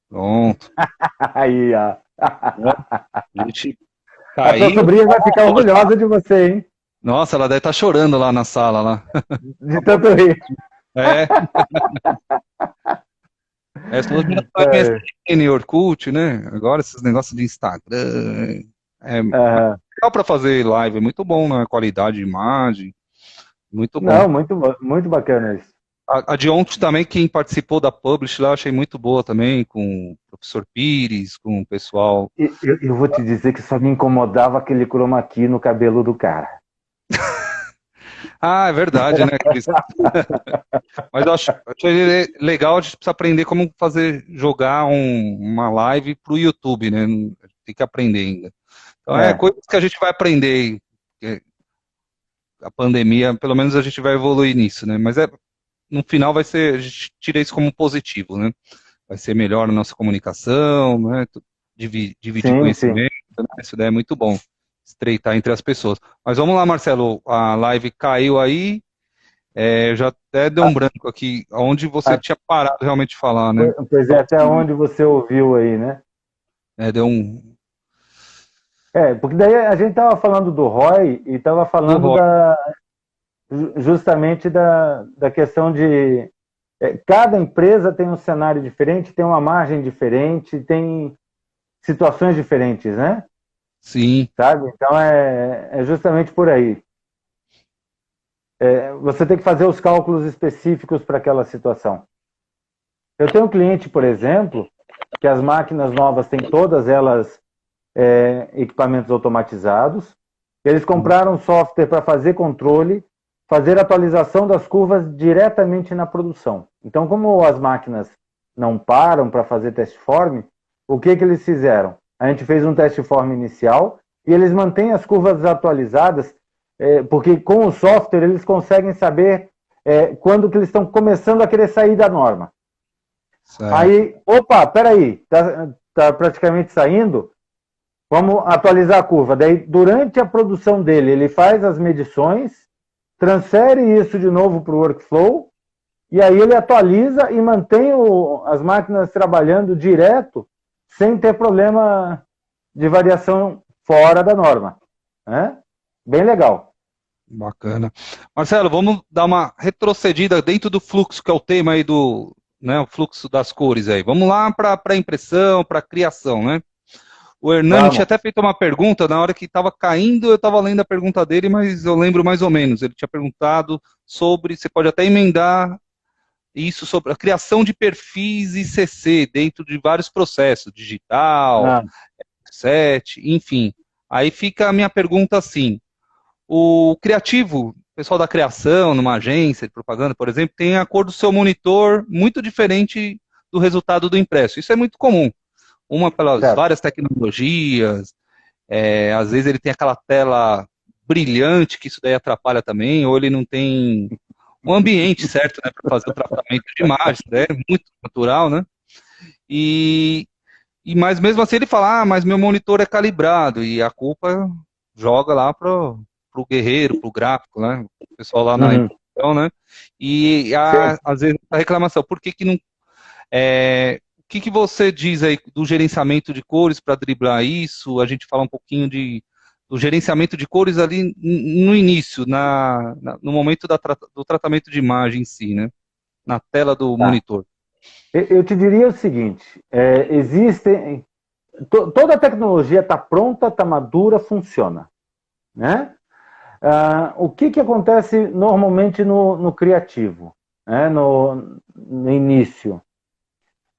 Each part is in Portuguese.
Pronto. Aí, ó. Ó, a gente A sua caiu. sobrinha vai ficar orgulhosa de você, hein? Nossa, ela deve estar chorando lá na sala lá. De tanto rir. É, essa falou que era É, MSN, Orkut, né? Agora esses negócios de Instagram. É aham. legal para fazer live, é muito bom, né? Qualidade de imagem, muito bom. Não, muito bacana isso. A de ontem também, quem participou da Publish lá, eu achei muito boa também, com o professor Pires, com o pessoal. Eu vou te dizer que só me incomodava aquele chroma key no cabelo do cara. Ah, é verdade, né, Cris? Mas eu acho ele legal, a gente precisa aprender como fazer, jogar uma live pro YouTube, né? Tem que aprender ainda. Então é É, coisas que a gente vai aprender. A pandemia, pelo menos a gente vai evoluir nisso, né? Mas no final vai ser, a gente tira isso como positivo, né? Vai ser melhor a nossa comunicação, né? Dividir sim, sim. conhecimento, né? Isso daí é muito bom, estreitar entre as pessoas. Mas vamos lá, Marcelo, a live caiu aí, eu já até deu um Ah, branco aqui, onde você ah, tinha parado realmente de falar, né? pois é, até onde você ouviu aí, né? Deu um É, porque daí a gente estava falando do ROI e estava do falando Roy. justamente da questão de cada empresa tem um cenário diferente, tem uma margem diferente, tem situações diferentes, né? Sim, Sabe? Então é justamente por aí. Você tem que fazer os cálculos específicos para aquela situação. Eu tenho um cliente, por exemplo, que as máquinas novas têm todas elas equipamentos automatizados. Eles compraram software para fazer controle, fazer atualização das curvas diretamente na produção. Então, como as máquinas não param para fazer test form, o que eles fizeram? A gente fez um test form inicial e eles mantêm as curvas atualizadas, porque com o software eles conseguem saber quando que eles estão começando a querer sair da norma. certo. Aí, opa, peraí, tá praticamente saindo, vamos atualizar a curva. Daí, durante a produção dele, ele faz as medições, transfere isso de novo para o workflow, e aí ele atualiza e mantém as máquinas trabalhando direto, sem ter problema de variação fora da norma. Né? Bem legal. Bacana. Marcelo, vamos dar uma retrocedida dentro do fluxo, que é o tema aí do, né, o fluxo das cores aí. Vamos lá para a impressão, para a criação, né? O Hernani tinha Vamos. até feito uma pergunta, na hora que estava caindo, eu estava lendo a pergunta dele, mas eu lembro mais ou menos. Ele tinha perguntado sobre, você pode até emendar isso sobre a criação de perfis ICC dentro de vários processos, digital, Ah, set, enfim. Aí fica a minha pergunta assim, o criativo, o pessoal da criação, numa agência de propaganda, por exemplo, tem a cor do seu monitor muito diferente do resultado do impresso. Isso é muito comum. Uma pelas certo. várias tecnologias, às vezes ele tem aquela tela brilhante, que isso daí atrapalha também, ou ele não tem um ambiente certo, né, para fazer o tratamento de imagem, isso daí é muito natural, né? E, mas mesmo assim ele fala, mas meu monitor é calibrado, e a culpa joga lá pro guerreiro, pro gráfico, né? O pessoal lá na Uhum. impressão, né? E Sim. às vezes a reclamação, por que que não. O que que você diz aí do gerenciamento de cores para driblar isso? A gente fala um pouquinho do gerenciamento de cores ali no início, no momento do tratamento de imagem em si, né? Na tela do Tá. monitor. Eu te diria o seguinte: existem. Toda a tecnologia está pronta, está madura, funciona. Né? O que acontece normalmente no criativo, né? No início?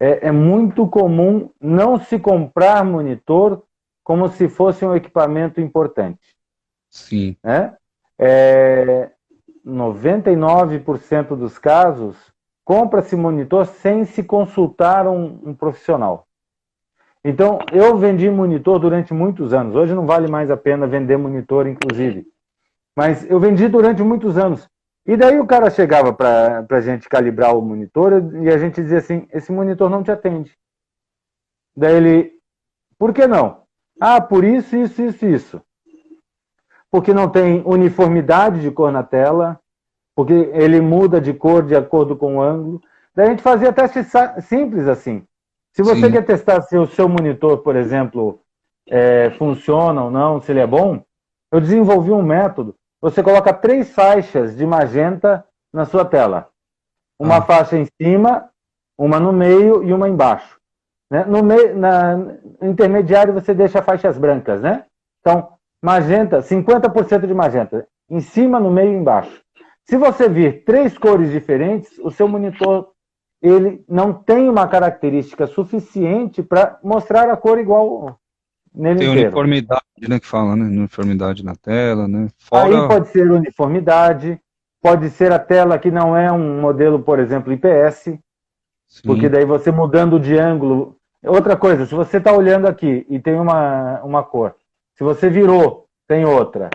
É muito comum não se comprar monitor como se fosse um equipamento importante. Sim, Né? É, 99% dos casos, compra-se monitor sem se consultar um profissional. Então, eu vendi monitor durante muitos anos. Hoje não vale mais a pena vender monitor, inclusive. Mas eu vendi durante muitos anos. E daí o cara chegava para a gente calibrar o monitor e a gente dizia assim, esse monitor não te atende. Daí ele, por que não? Ah, por isso, isso, isso, isso. Porque não tem uniformidade de cor na tela, porque ele muda de cor de acordo com o ângulo. Daí a gente fazia testes simples assim. Se você Sim. quer testar se o seu monitor, por exemplo, funciona ou não, se ele é bom, eu desenvolvi um método. Você coloca 3 faixas de magenta na sua tela. Uma faixa em cima, uma no meio e uma embaixo. Né? No intermediário você deixa faixas brancas, né? Então, magenta, 50% de magenta. Em cima, no meio e embaixo. Se você vir 3 cores diferentes, o seu monitor ele não tem uma característica suficiente para mostrar a cor igual nele Tem inteiro. uniformidade, né, que fala, né? Uniformidade na tela, né? Aí Fora... pode ser uniformidade, pode ser a tela que não é um modelo, por exemplo, IPS, porque Sim, daí você mudando de ângulo... Outra coisa, se você está olhando aqui e tem uma cor, se você virou, tem outra.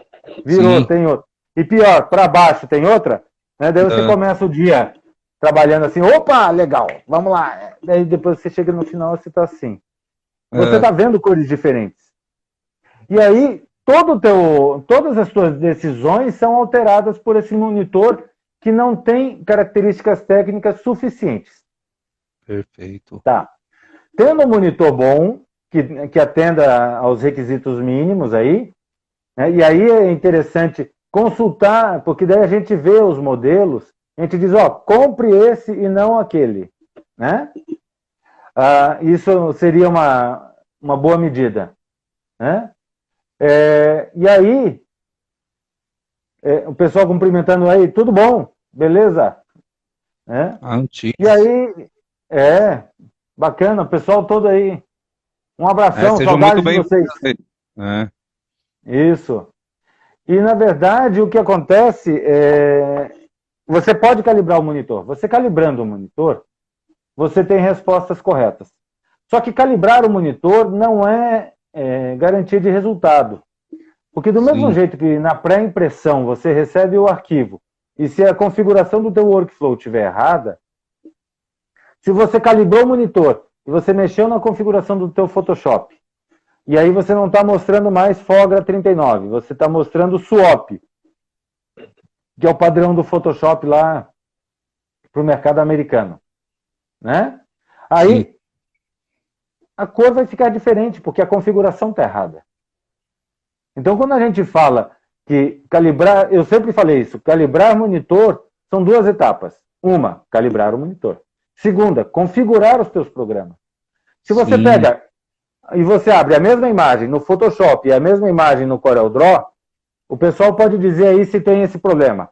Virou, sim. tem outra. E pior, para baixo tem outra, né? Daí você começa o dia trabalhando assim, opa, legal, vamos lá. Daí depois você chega no final e você está assim. Você está vendo cores diferentes. E aí, todas as suas decisões são alteradas por esse monitor que não tem características técnicas suficientes. Perfeito. Tá. Tendo um monitor bom, que atenda aos requisitos mínimos aí, né, e aí é interessante consultar, porque daí a gente vê os modelos, a gente diz, ó, compre esse e não aquele, né? Isso seria uma boa medida, né? E aí, o pessoal cumprimentando aí, tudo bom, beleza? Né? Antigo. E aí, bacana, o pessoal todo aí. Um abração, Sejam saudades muito de bem. vocês. Isso. E, na verdade, o que acontece você pode calibrar o monitor. Você calibrando o monitor, você tem respostas corretas. Só que calibrar o monitor não é garantia de resultado. Porque do mesmo jeito que na pré-impressão você recebe o arquivo, e se a configuração do teu workflow estiver errada, se você calibrou o monitor e você mexeu na configuração do teu Photoshop, e aí você não está mostrando mais Fogra 39, você está mostrando SWAP, que é o padrão do Photoshop lá para o mercado americano. Né? Aí a cor vai ficar diferente, porque a configuração está errada. Então, quando a gente fala que calibrar, eu sempre falei isso, calibrar monitor são 2 etapas. Uma, calibrar o monitor. Segunda, configurar os teus programas. Se você pega e você abre a mesma imagem no Photoshop e a mesma imagem no CorelDRAW, o pessoal pode dizer aí se tem esse problema.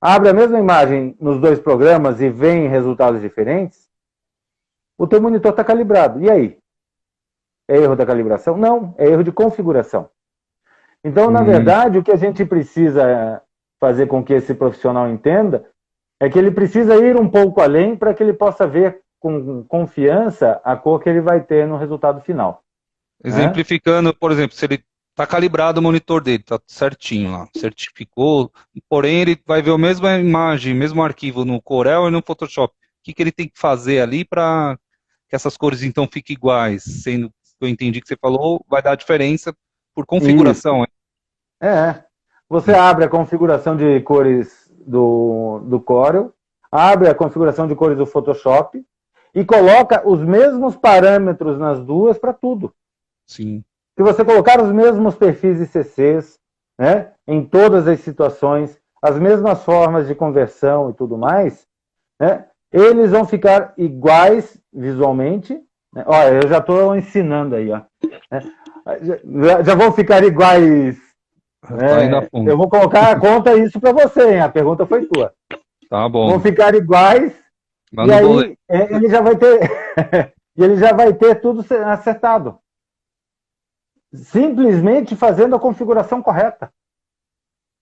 Abre a mesma imagem nos 2 programas e vem resultados diferentes, o teu monitor está calibrado. E aí? É erro da calibração? Não, é erro de configuração. Então, na verdade, o que a gente precisa fazer com que esse profissional entenda é que ele precisa ir um pouco além para que ele possa ver com confiança a cor que ele vai ter no resultado final. Exemplificando, por exemplo, se ele está calibrado o monitor dele, está certinho lá, certificou, porém ele vai ver a mesma imagem, mesmo arquivo no Corel e no Photoshop. O que ele tem que fazer ali para que essas cores então fiquem iguais? Sendo que eu entendi que você falou, vai dar diferença por configuração. Você abre a configuração de cores do Corel, abre a configuração de cores do Photoshop e coloca os mesmos parâmetros nas duas para tudo. Sim. Se você colocar os mesmos perfis ICCs, né, em todas as situações, as mesmas formas de conversão e tudo mais, né, eles vão ficar iguais visualmente. Né? Olha, eu já estou ensinando aí. Ó, né? Já vão ficar iguais. Eu vou colocar a conta isso para você, hein? A pergunta foi tua. Tá bom. Vão ficar iguais e aí ele já vai ter ele já vai ter tudo acertado. Simplesmente fazendo a configuração correta.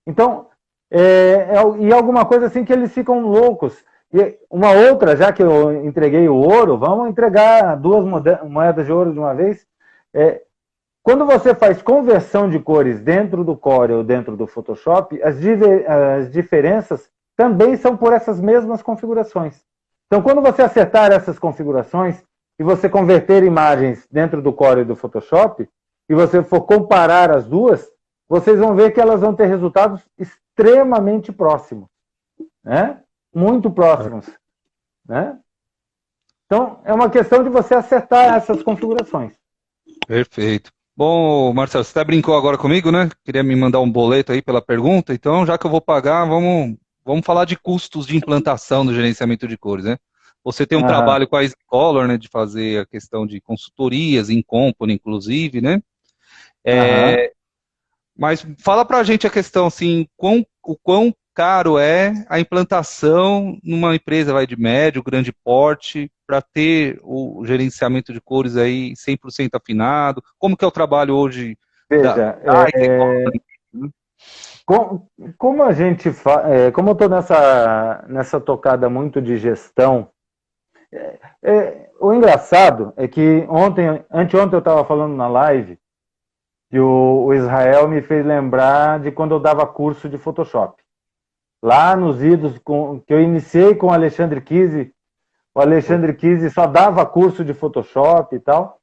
Então, e alguma coisa assim que eles ficam loucos. E uma outra, já que eu entreguei o ouro, vamos entregar 2 moedas de ouro de uma vez. Quando você faz conversão de cores dentro do Corel ou dentro do Photoshop, as diferenças também são por essas mesmas configurações. Então, quando você acertar essas configurações e você converter imagens dentro do Corel e do Photoshop, e você for comparar as duas, vocês vão ver que elas vão ter resultados extremamente próximos. Né? Muito próximos. Né? Então, é uma questão de você acertar essas configurações. Perfeito. Bom, Marcelo, você até brincou agora comigo, né? Queria me mandar um boleto aí pela pergunta, então já que eu vou pagar, vamos falar de custos de implantação do gerenciamento de cores, né? Você tem um Aham, trabalho com a Scholar, né, de fazer a questão de consultorias, em company, inclusive, né? aham. Mas fala pra gente a questão, assim, o quão caro é a implantação numa empresa vai de médio, grande porte, para ter o gerenciamento de cores aí 100% afinado? Como que é o trabalho hoje Veja, da Scholar, né? com- como a gente como eu estou nessa tocada muito de gestão, o engraçado é que anteontem eu estava falando na live que o Israel me fez lembrar de quando eu dava curso de Photoshop. Lá nos idos que eu iniciei com o Alexandre Kise, o Alexandre Kise só dava curso de Photoshop e tal.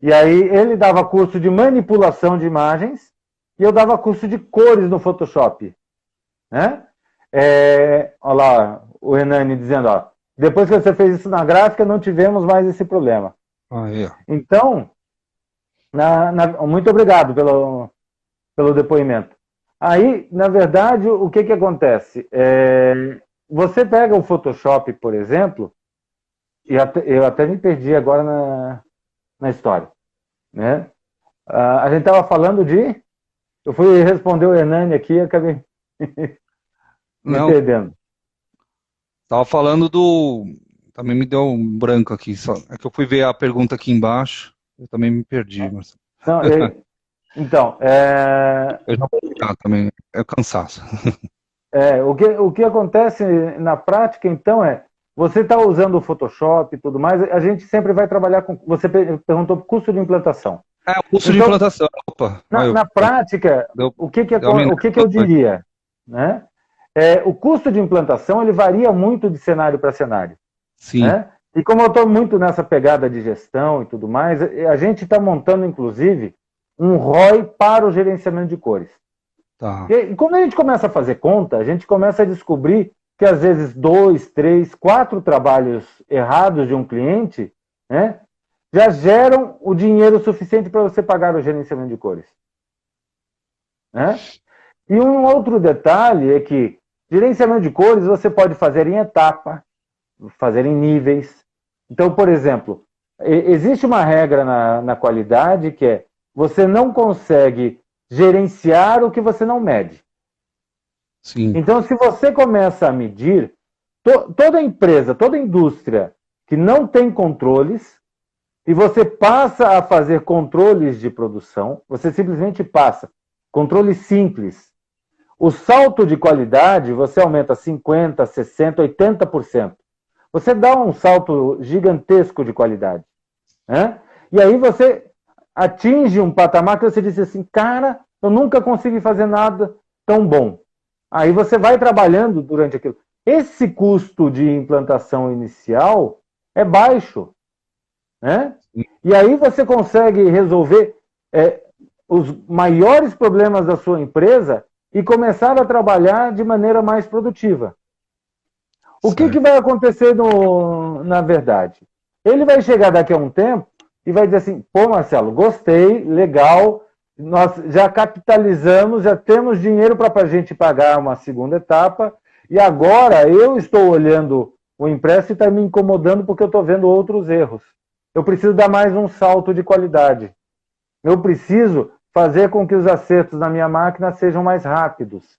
E aí ele dava curso de manipulação de imagens e eu dava curso de cores no Photoshop, né? Olha lá, o Hernani dizendo, ó, depois que você fez isso na gráfica, não tivemos mais esse problema. Aí, ó. Então, muito obrigado pelo depoimento. Aí, na verdade, o que acontece? Você pega o Photoshop, por exemplo, e eu até me perdi agora na história, né? A gente estava falando de... Eu fui responder o Hernani aqui e acabei me Não, perdendo. tava falando do. Também me deu um branco aqui, só. É que eu fui ver a pergunta aqui embaixo, eu também me perdi, Marcelo. Não, então, Eu já vou pegar também, é cansaço. o que acontece na prática, então, você está usando o Photoshop e tudo mais, a gente sempre vai trabalhar com... Você perguntou custo de implantação. É, o custo de Então, implantação. Opa, aí na prática, deu, deu uma o que eu diria? Né? O custo de implantação ele varia muito de cenário para cenário. Sim, Né? E como eu estou muito nessa pegada de gestão e tudo mais, a gente está montando, inclusive, um ROI para o gerenciamento de cores. tá. E quando a gente começa a fazer conta, a gente começa a descobrir que, às vezes, 2, 3, 4 trabalhos errados de um cliente, né, já geram o dinheiro suficiente para você pagar o gerenciamento de cores. Né? E um outro detalhe é que gerenciamento de cores você pode fazer em etapa, fazer em níveis. Então, por exemplo, existe uma regra na qualidade que é você não consegue gerenciar o que você não mede. Sim, Então, se você começa a medir, toda empresa, toda indústria que não tem controles, e você passa a fazer controles de produção, você simplesmente passa. Controle simples. O salto de qualidade, você aumenta 50%, 60%, 80%. Você dá um salto gigantesco de qualidade. Né? E aí você atinge um patamar que você diz assim, cara, eu nunca consegui fazer nada tão bom. Aí você vai trabalhando durante aquilo. Esse custo de implantação inicial é baixo. Né? E aí você consegue resolver os maiores problemas da sua empresa e começar a trabalhar de maneira mais produtiva. O que certo. vai acontecer na verdade? Ele vai chegar daqui a um tempo e vai dizer assim, pô, Marcelo, gostei, legal, nós já capitalizamos, já temos dinheiro para a gente pagar uma segunda etapa, e agora eu estou olhando o impresso e está me incomodando porque eu estou vendo outros erros. Eu preciso dar mais um salto de qualidade. Eu preciso fazer com que os acertos na minha máquina sejam mais rápidos.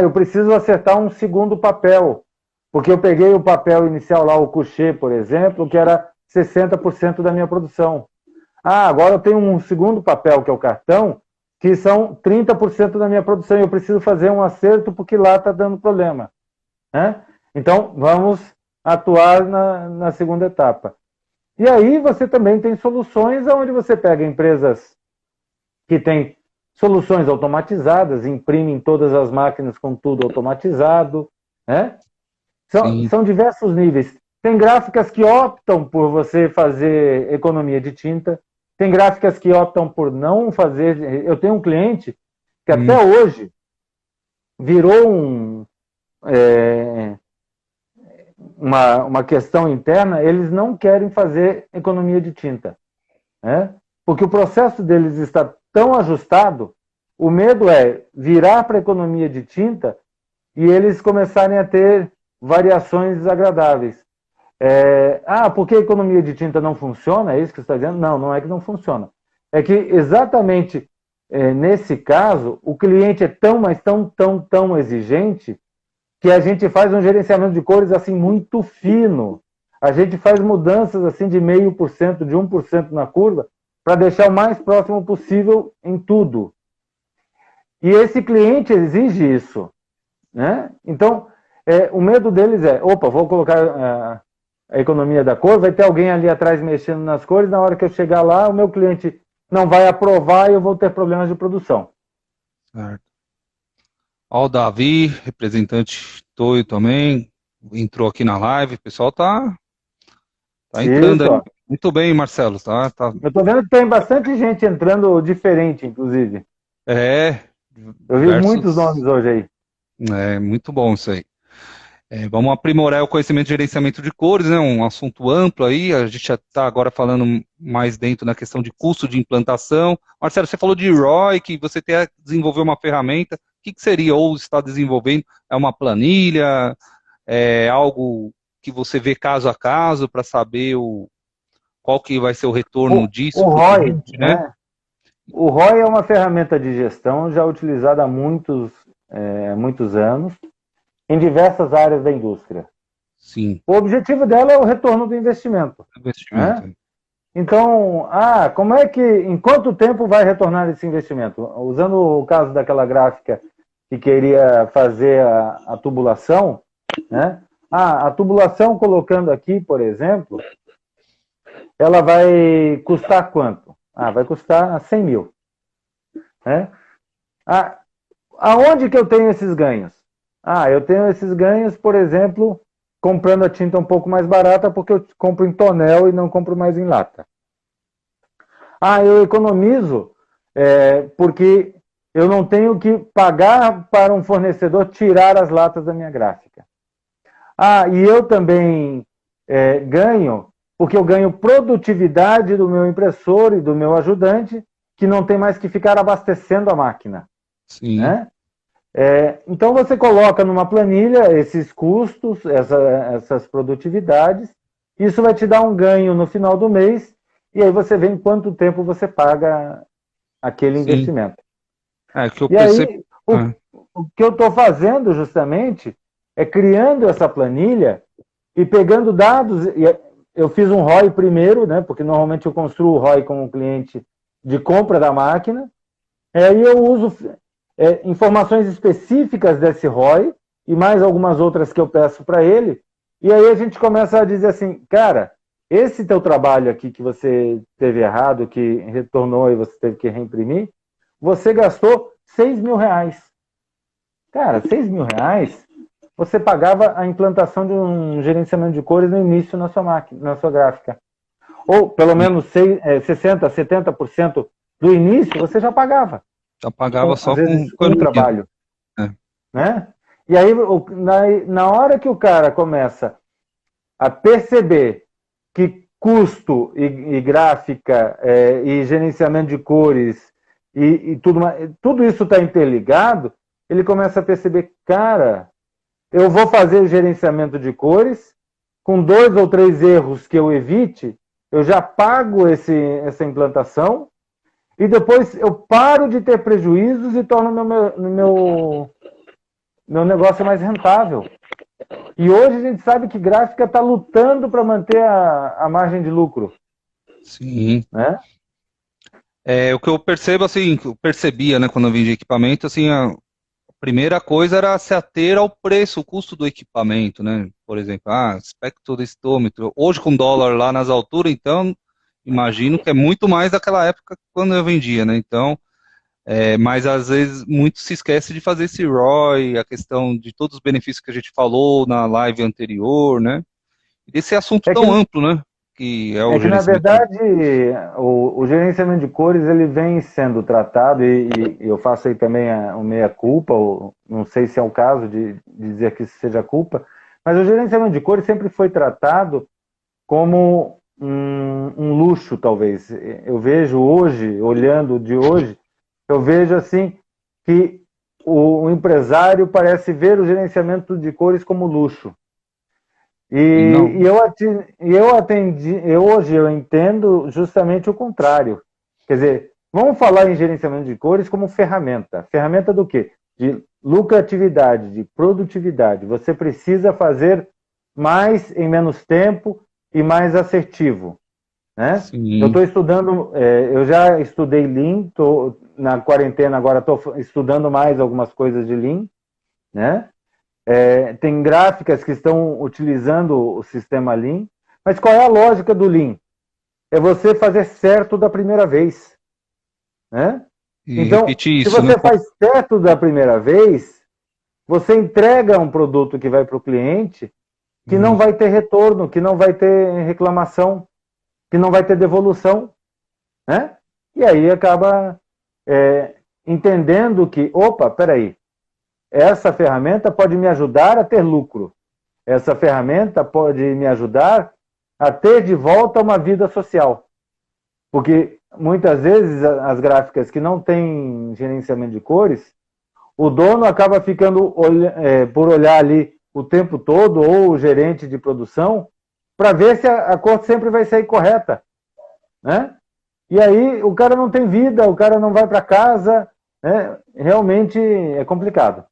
Eu preciso acertar um segundo papel, porque eu peguei o papel inicial lá, o couché, por exemplo, que era 60% da minha produção. Agora eu tenho um segundo papel, que é o cartão, que são 30% da minha produção, e eu preciso fazer um acerto porque lá está dando problema. Né? Então, vamos atuar na segunda etapa. E aí você também tem soluções onde você pega empresas que têm soluções automatizadas, imprimem todas as máquinas com tudo automatizado, né? Sim, São diversos níveis. Tem gráficas que optam por você fazer economia de tinta, tem gráficas que optam por não fazer. Eu tenho um cliente que até hum, hoje virou um. uma questão interna, eles não querem fazer economia de tinta, né? Porque o processo deles está tão ajustado, o medo é virar para a economia de tinta e eles começarem a ter variações desagradáveis. Porque a economia de tinta não funciona? É isso que você está dizendo? Não, não é que não funciona. É que exatamente nesse caso, o cliente é tão, mas tão, tão, tão exigente que a gente faz um gerenciamento de cores assim muito fino. A gente faz mudanças assim de 0,5%, de 1% na curva, para deixar o mais próximo possível em tudo. E esse cliente exige isso, né? Então, o medo deles opa, vou colocar a economia da cor, vai ter alguém ali atrás mexendo nas cores, na hora que eu chegar lá, o meu cliente não vai aprovar e eu vou ter problemas de produção. Certo. Ó, o Davi, representante Toyo também, entrou aqui na live. O pessoal tá entrando Isso, aí. ó. Muito bem, Marcelo, tá. Eu tô vendo que tem bastante gente entrando diferente, inclusive. É, Eu vi muitos diversos. nomes hoje aí. É muito bom isso aí. Vamos aprimorar o conhecimento de gerenciamento de cores, né? Um assunto amplo aí. A gente já está agora falando mais dentro na questão de custo de implantação. Marcelo, você falou de ROI, que você até desenvolveu uma ferramenta. O que seria ou está desenvolvendo? É uma planilha? É algo que você vê caso a caso para saber qual que vai ser o retorno disso O para o ROI, cliente, né? né? O ROI é uma ferramenta de gestão já utilizada há muitos anos em diversas áreas da indústria. Sim, O objetivo dela é o retorno do investimento, investimento. né? Então, em quanto tempo vai retornar esse investimento? Usando o caso daquela gráfica que queria fazer a tubulação, né? A tubulação colocando aqui, por exemplo, ela vai custar quanto? Vai custar 100 mil, né? Aonde que eu tenho esses ganhos? Eu tenho esses ganhos, por exemplo, comprando a tinta um pouco mais barata, porque eu compro em tonel e não compro mais em lata. Eu economizo porque eu não tenho que pagar para um fornecedor tirar as latas da minha gráfica. E eu também ganho porque eu ganho produtividade do meu impressor e do meu ajudante, que não tem mais que ficar abastecendo a máquina. Sim. Né? Então você coloca numa planilha esses custos, essas produtividades, isso vai te dar um ganho no final do mês, e aí você vê em quanto tempo você paga aquele investimento. Que eu e percebo... aí, o que eu estou fazendo justamente é criando essa planilha e pegando dados. Eu fiz um ROI primeiro, né, porque normalmente eu construo o ROI com o cliente de compra da máquina, aí eu uso informações específicas desse ROI e mais algumas outras que eu peço para ele, e aí a gente começa a dizer assim, cara, esse teu trabalho aqui que você teve errado, que retornou e você teve que reimprimir, você gastou 6 mil reais. Cara, 6 mil reais, você pagava a implantação de um gerenciamento de cores no início na sua máquina, na sua gráfica. Ou pelo menos 60%, 70% do início você já pagava. Já pagava só às vezes com um economia. trabalho. Né? E aí, na hora que o cara começa a perceber que custo e gráfica e gerenciamento de cores e tudo isso está interligado, ele começa a perceber, cara, eu vou fazer o gerenciamento de cores, com 2 ou 3 erros que eu evite, eu já pago essa implantação, e depois eu paro de ter prejuízos e torno meu negócio mais rentável. E hoje a gente sabe que gráfica está lutando para manter a margem de lucro. Sim. Né? O que eu percebo, assim, que eu percebia, né, quando eu vendi equipamento, assim, a primeira coisa era se ater ao preço, o custo do equipamento, né? Por exemplo, espectrostômetro. Hoje com dólar lá nas alturas, então, imagino que é muito mais daquela época quando eu vendia, né? Então, mas às vezes muito se esquece de fazer esse ROI, a questão de todos os benefícios que a gente falou na live anterior, né? E desse assunto tão amplo, né? Que é o na gerenciamento. verdade, o gerenciamento de cores ele vem sendo tratado, e eu faço aí também o meia-culpa, não sei se é o caso de dizer que isso seja culpa, Mas o gerenciamento de cores sempre foi tratado como um luxo, talvez. Eu vejo hoje, olhando de hoje, eu vejo assim que o empresário parece ver o gerenciamento de cores como luxo. Não. Hoje eu entendo justamente o contrário. Quer dizer, vamos falar em gerenciamento de cores como ferramenta. Ferramenta do quê? De lucratividade, de produtividade. Você precisa fazer mais em menos tempo e mais assertivo, né? Eu Sim. estou estudando, eu já estudei Lean, estou na quarentena agora, estou estudando mais algumas coisas de Lean, né? Tem gráficas que estão utilizando o sistema Lean, mas qual é a lógica do Lean? É você fazer certo da primeira vez, né? E Então, repetir se isso, né? você faz certo da primeira vez, você entrega um produto que vai para o cliente que não Isso. vai ter retorno, que não vai ter reclamação, que não vai ter devolução, né? E aí acaba entendendo que, opa, peraí, essa ferramenta pode me ajudar a ter lucro. Essa ferramenta pode me ajudar a ter de volta uma vida social. Porque muitas vezes as gráficas que não têm gerenciamento de cores, o dono acaba ficando por olhar ali o tempo todo, ou o gerente de produção, para ver se a cor sempre vai sair correta, né? E aí o cara não tem vida, o cara não vai para casa, né? Realmente é complicado.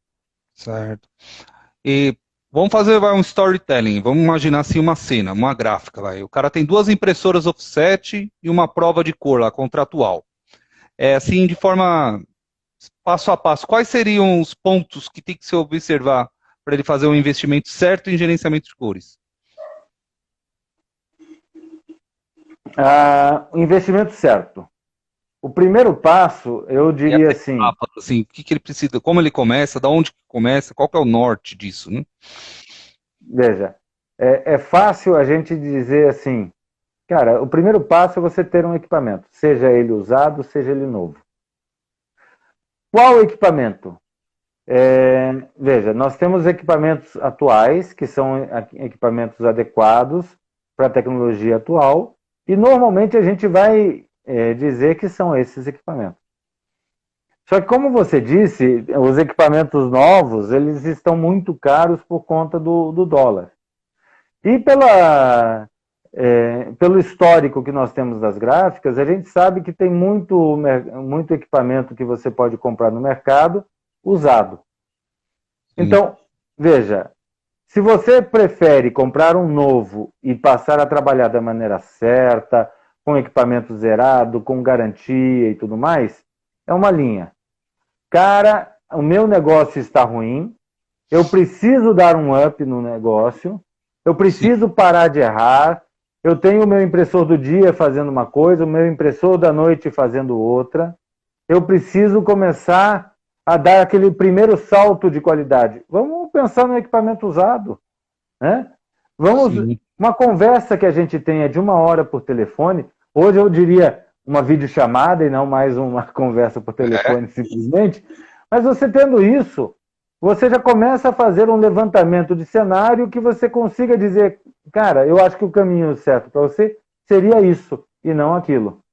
Certo. E vamos fazer um storytelling. Vamos imaginar assim uma cena, uma gráfica. Vai. O cara tem duas impressoras offset e uma prova de cor lá, contratual. É assim, de forma passo a passo. Quais seriam os pontos que tem que se observar para ele fazer um investimento certo em gerenciamento de cores? O investimento certo. O primeiro passo, eu E diria as assim, etapas, assim, o que que ele precisa, como ele começa, da onde que começa, qual que é o norte disso, né? veja, é fácil a gente dizer assim, cara, o primeiro passo é você ter um equipamento, seja ele usado, seja ele novo. Qual equipamento? Veja, nós temos equipamentos atuais, que são equipamentos adequados para a tecnologia atual, e normalmente a gente vai dizer que são esses equipamentos. Só que, como você disse, os equipamentos novos, eles estão muito caros por conta do dólar. E pelo histórico que nós temos das gráficas, a gente sabe que tem muito equipamento que você pode comprar no mercado usado. Sim, Então, veja, se você prefere comprar um novo e passar a trabalhar da maneira certa, com equipamento zerado, com garantia e tudo mais, é uma linha. Cara, o meu negócio está ruim, eu preciso dar um up no negócio, eu sim, preciso parar de errar, eu tenho o meu impressor do dia fazendo uma coisa, o meu impressor da noite fazendo outra, eu preciso começar a dar aquele primeiro salto de qualidade. Vamos pensar no equipamento usado, né? sim. Uma conversa que a gente tenha de 1 hora por telefone, hoje eu diria uma videochamada e não mais uma conversa por É, telefone simplesmente, mas você tendo isso, você já começa a fazer um levantamento de cenário que você consiga dizer, cara, eu acho que o caminho certo para você seria isso e não aquilo,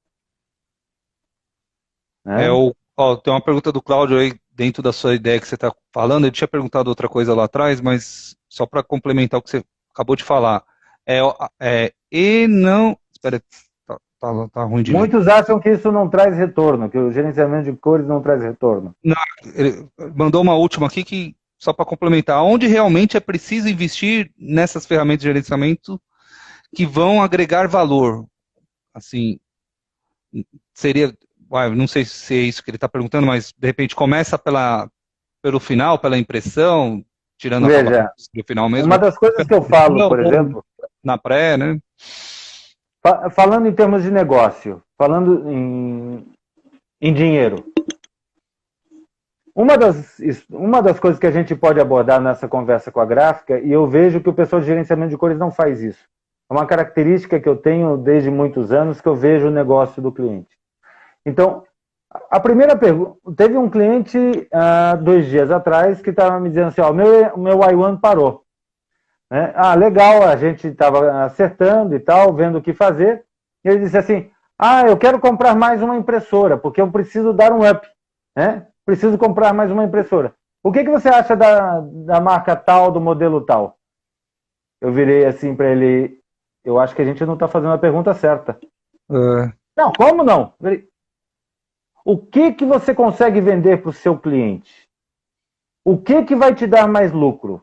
né? ó, tem uma pergunta do Cláudio aí, dentro da sua ideia que você está falando, ele tinha perguntado outra coisa lá atrás, mas só para complementar o que você acabou de falar. E não. Espera, tá ruim de ler. Muitos acham que isso não traz retorno, que o gerenciamento de cores não traz retorno. Não, ele mandou uma última aqui que, só para complementar, onde realmente é preciso investir nessas ferramentas de gerenciamento que vão agregar valor? Assim, seria, não sei se é isso que ele está perguntando, mas de repente começa pelo final, pela impressão, tirando aquela Veja, parte do final mesmo, uma das coisas que eu falo, por ou exemplo, na pré, né? falando em termos de negócio, falando em dinheiro, uma das coisas que a gente pode abordar nessa conversa com a gráfica, e eu vejo que o pessoal de gerenciamento de cores não faz isso. É uma característica que eu tenho desde muitos anos, que eu vejo o negócio do cliente. Então, a primeira pergunta, teve um cliente 2 dias atrás que estava me dizendo assim, ó, o meu I1 parou. né? Ah, legal, a gente estava acertando e tal, vendo o que fazer. E ele disse assim, ah, eu quero comprar mais uma impressora, porque eu preciso dar um up, né? Preciso comprar mais uma impressora. O que você acha da marca tal, do modelo tal? Eu virei assim para ele, eu acho que a gente não está fazendo a pergunta certa. Não, como não? O que você consegue vender para o seu cliente? O que vai te dar mais lucro?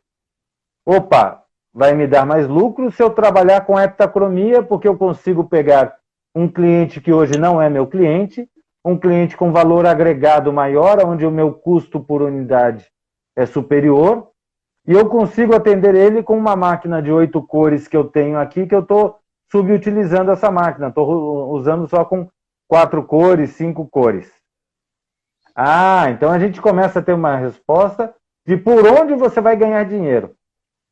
Opa, vai me dar mais lucro se eu trabalhar com heptacromia, porque eu consigo pegar um cliente que hoje não é meu cliente, um cliente com valor agregado maior, onde o meu custo por unidade é superior, e eu consigo atender ele com uma máquina de 8 cores que eu tenho aqui, que eu estou subutilizando essa máquina, estou usando só com 4 cores, 5 cores. Ah, então a gente começa a ter uma resposta de por onde você vai ganhar dinheiro.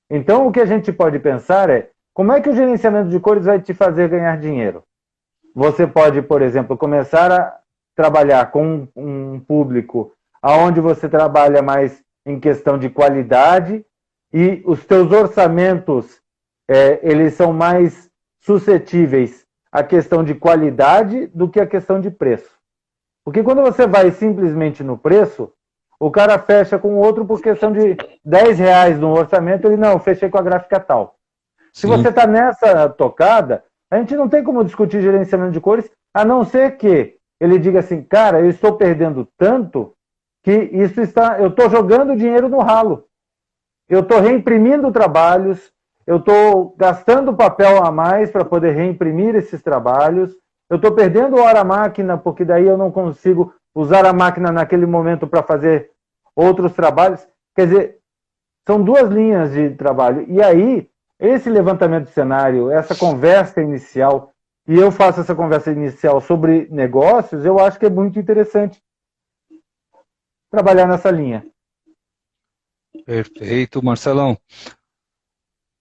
Então o que a gente pode pensar é, como é que o gerenciamento de cores vai te fazer ganhar dinheiro? Você pode, por exemplo, começar a trabalhar com um público onde você trabalha mais em questão de qualidade e os teus orçamentos eles são mais suscetíveis à questão de qualidade do que à questão de preço. Porque quando você vai simplesmente no preço, o cara fecha com o outro por questão de R$10 no orçamento, ele não, fechei com a gráfica tal. Sim. Se você está nessa tocada, a gente não tem como discutir gerenciamento de cores, a não ser que ele diga assim, cara, eu estou perdendo tanto que isso está, eu estou jogando dinheiro no ralo. Eu estou reimprimindo trabalhos, eu estou gastando papel a mais para poder reimprimir esses trabalhos, eu estou perdendo hora máquina, porque daí eu não consigo usar a máquina naquele momento para fazer outros trabalhos. Quer dizer, são duas linhas de trabalho. E aí, esse levantamento de cenário, essa conversa inicial, e eu faço essa conversa inicial sobre negócios, eu acho que é muito interessante trabalhar nessa linha. Perfeito, Marcelão.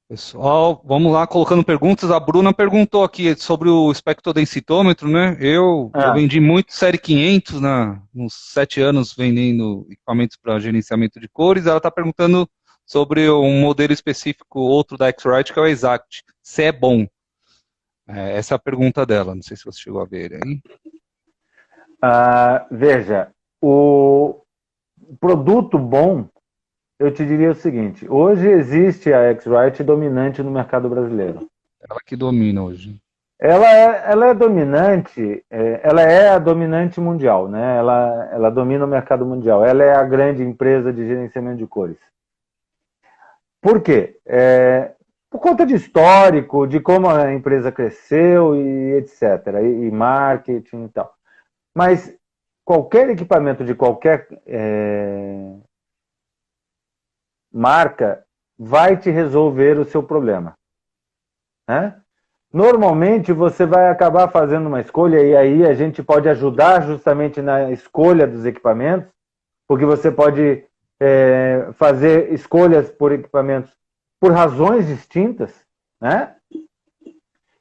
Pessoal, vamos lá, colocando perguntas. A Bruna perguntou aqui sobre o espectrodensitômetro, né? Eu vendi muito série 500 nos 7 anos vendendo equipamentos para gerenciamento de cores. Ela está perguntando sobre um modelo específico, outro da X-Rite, que é o Exact. Se é bom. Essa é a pergunta dela. Não sei se você chegou a ver aí. Veja, o produto bom, eu te diria o seguinte, hoje existe a X-Rite dominante no mercado brasileiro. Ela que domina hoje. Ela é dominante, ela é a dominante mundial, né? Ela domina o mercado mundial. Ela é a grande empresa de gerenciamento de cores. Por quê? Por conta de histórico, de como a empresa cresceu e etc. E marketing e tal. Mas qualquer equipamento de qualquer marca vai te resolver o seu problema, né? Normalmente você vai acabar fazendo uma escolha e aí a gente pode ajudar justamente na escolha dos equipamentos, porque você pode fazer escolhas por equipamentos por razões distintas, né?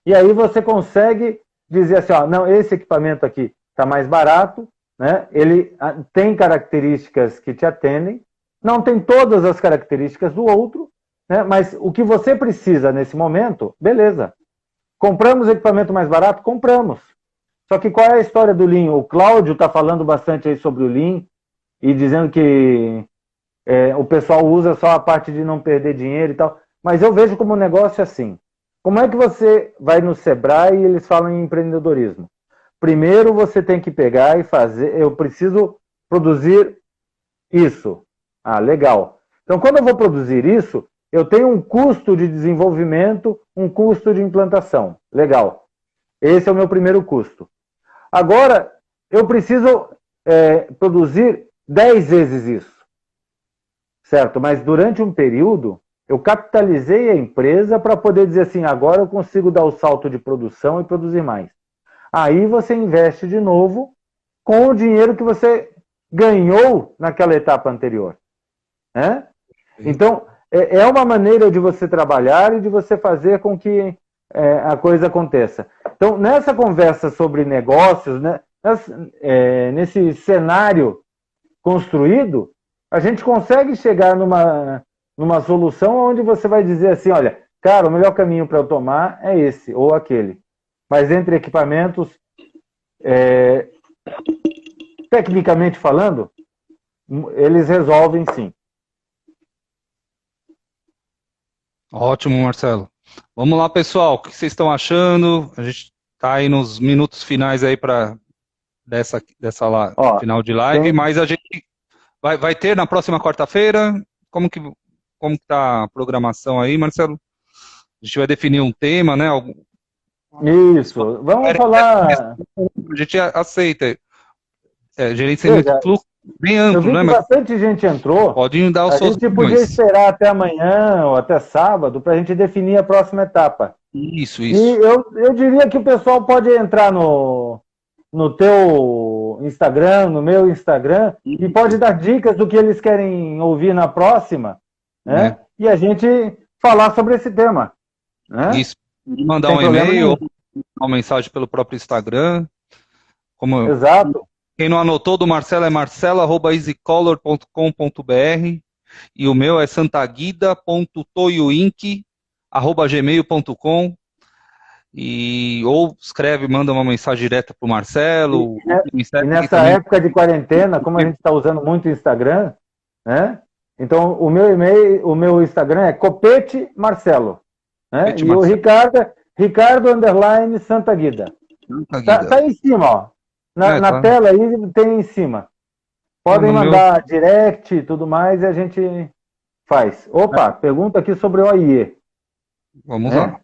E aí você consegue dizer assim, ó, não, esse equipamento aqui está mais barato, né? Ele tem características que te atendem, não tem todas as características do outro, né? Mas o que você precisa nesse momento, beleza. Compramos equipamento mais barato? Compramos. Só que qual é a história do Lean? O Cláudio está falando bastante aí sobre o Lean e dizendo que o pessoal usa só a parte de não perder dinheiro e tal. Mas eu vejo como um negócio assim. Como é que você vai no Sebrae e eles falam em empreendedorismo? Primeiro você tem que pegar e fazer, eu preciso produzir isso. Ah, legal. Então, quando eu vou produzir isso, eu tenho um custo de desenvolvimento, um custo de implantação. Legal. Esse é o meu primeiro custo. Agora, eu preciso produzir 10 vezes isso. Certo? Mas durante um período, eu capitalizei a empresa para poder dizer assim, agora eu consigo dar o salto de produção e produzir mais. Aí você investe de novo com o dinheiro que você ganhou naquela etapa anterior. Né? Então, é uma maneira de você trabalhar e de você fazer com que a coisa aconteça. Então, nessa conversa sobre negócios, né, nesse cenário construído, a gente consegue chegar numa solução onde você vai dizer assim, olha, cara, o melhor caminho para eu tomar é esse ou aquele. Mas entre equipamentos, tecnicamente falando, eles resolvem sim. Ótimo, Marcelo. Vamos lá, pessoal. O que vocês estão achando? A gente está aí nos minutos finais aí para dessa Ó, final de live, mas a gente vai ter na próxima quarta-feira. Como que tá a programação aí, Marcelo? A gente vai definir um tema, né? Isso. Vamos falar. A gente aceita. Gerenciamento Veja, de fluxo bem eu amplo, vi né? que Mas bastante gente entrou. pode dar os A seus gente podia opiniões. esperar até amanhã ou até sábado para a gente definir a próxima etapa. Isso. E eu diria que o pessoal pode entrar no teu Instagram, no meu Instagram, e pode dar dicas do que eles querem ouvir na próxima, né? E a gente falar sobre esse tema. Né? Isso. Mandar Sem um problema e-mail nenhum. ou uma mensagem pelo próprio Instagram. Exato. Quem não anotou do Marcelo é marcelo@easycolor.com.br e o meu é santaguida.toyoinc@gmail.com ou escreve, manda uma mensagem direta para o Marcelo. E nessa época de quarentena, como a gente está usando muito o Instagram, né? Então o meu e-mail, o meu Instagram é Copete Marcelo, né? E o Ricardo _ Santaguida. Tá em cima, ó. Na tela aí tem em cima. Podem mandar direct e tudo mais e a gente faz. Opa, pergunta aqui sobre o OIE. Vamos lá.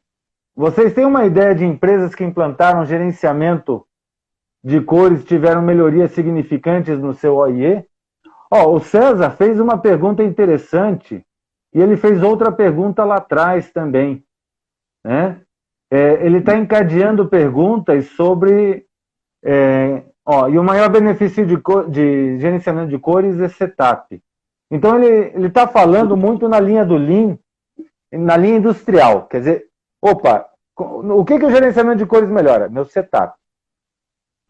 Vocês têm uma ideia de empresas que implantaram gerenciamento de cores e tiveram melhorias significantes no seu OIE? O César fez uma pergunta interessante e ele fez outra pergunta lá atrás também. Né? Ele está encadeando perguntas sobre... e o maior benefício de gerenciamento de cores é setup. Então, ele está falando muito na linha do Lean, na linha industrial. Quer dizer, o que o gerenciamento de cores melhora? Meu setup.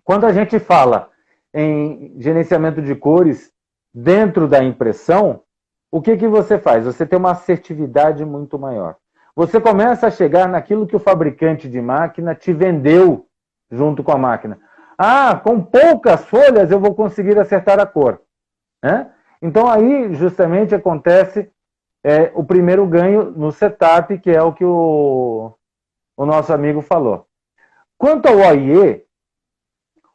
Quando a gente fala em gerenciamento de cores dentro da impressão, o que você faz? Você tem uma assertividade muito maior. Você começa a chegar naquilo que o fabricante de máquina te vendeu junto com a máquina. Com poucas folhas eu vou conseguir acertar a cor. Né? Então aí justamente acontece o primeiro ganho no setup, que é o que o nosso amigo falou. Quanto ao OIE,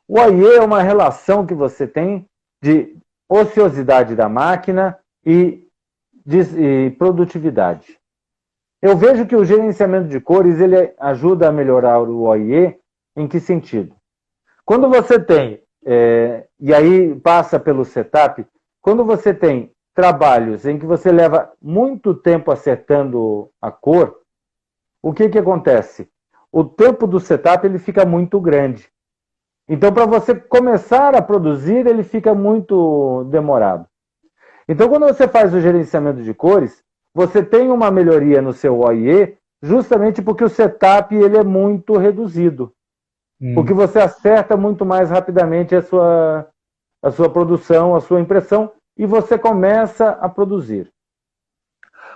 o OIE é uma relação que você tem de ociosidade da máquina e produtividade. Eu vejo que o gerenciamento de cores ele ajuda a melhorar o OIE em que sentido? Quando você tem, e aí passa pelo setup, quando você tem trabalhos em que você leva muito tempo acertando a cor, o que acontece? O tempo do setup ele fica muito grande. Então, para você começar a produzir, ele fica muito demorado. Então, quando você faz o gerenciamento de cores, você tem uma melhoria no seu OIE, justamente porque o setup ele é muito reduzido. Porque você acerta muito mais rapidamente a sua produção, a sua impressão, e você começa a produzir.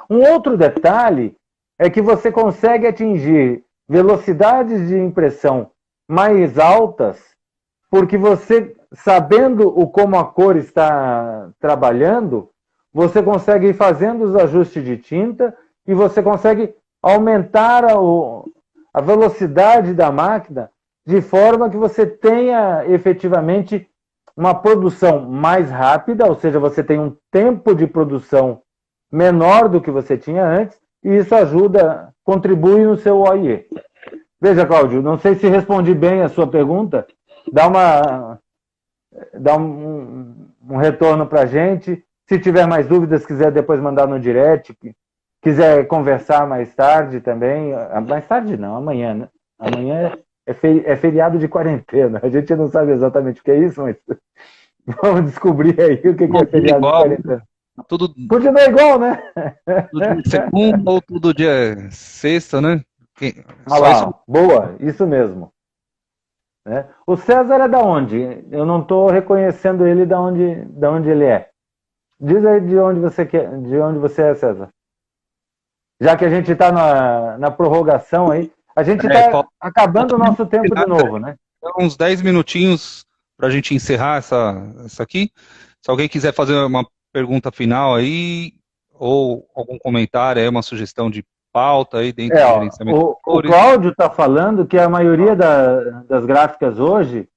Um outro detalhe é que você consegue atingir velocidades de impressão mais altas, porque você, sabendo como a cor está trabalhando, você consegue ir fazendo os ajustes de tinta e você consegue aumentar a velocidade da máquina de forma que você tenha efetivamente uma produção mais rápida, ou seja, você tem um tempo de produção menor do que você tinha antes, e isso contribui no seu OIE. Veja, Cláudio, não sei se respondi bem a sua pergunta, dá um retorno para a gente. Se tiver mais dúvidas, quiser depois mandar no direct, quiser conversar mais tarde também, mais tarde não, amanhã, né? Amanhã é feriado de quarentena, a gente não sabe exatamente o que é isso, mas vamos descobrir aí o que é feriado de quarentena. Continua igual, né? Tudo dia segunda ou tudo dia sexta, né? Boa, isso mesmo. O César é da onde? Eu não estou reconhecendo ele da onde ele é. Diz aí de onde você é, César. Já que a gente está na prorrogação aí, a gente está acabando o nosso tempo de novo, né? Uns 10 minutinhos para a gente encerrar essa aqui. Se alguém quiser fazer uma pergunta final aí, ou algum comentário aí, uma sugestão de pauta aí dentro do gerenciamento de o cores. Cláudio está falando que a maioria das gráficas hoje,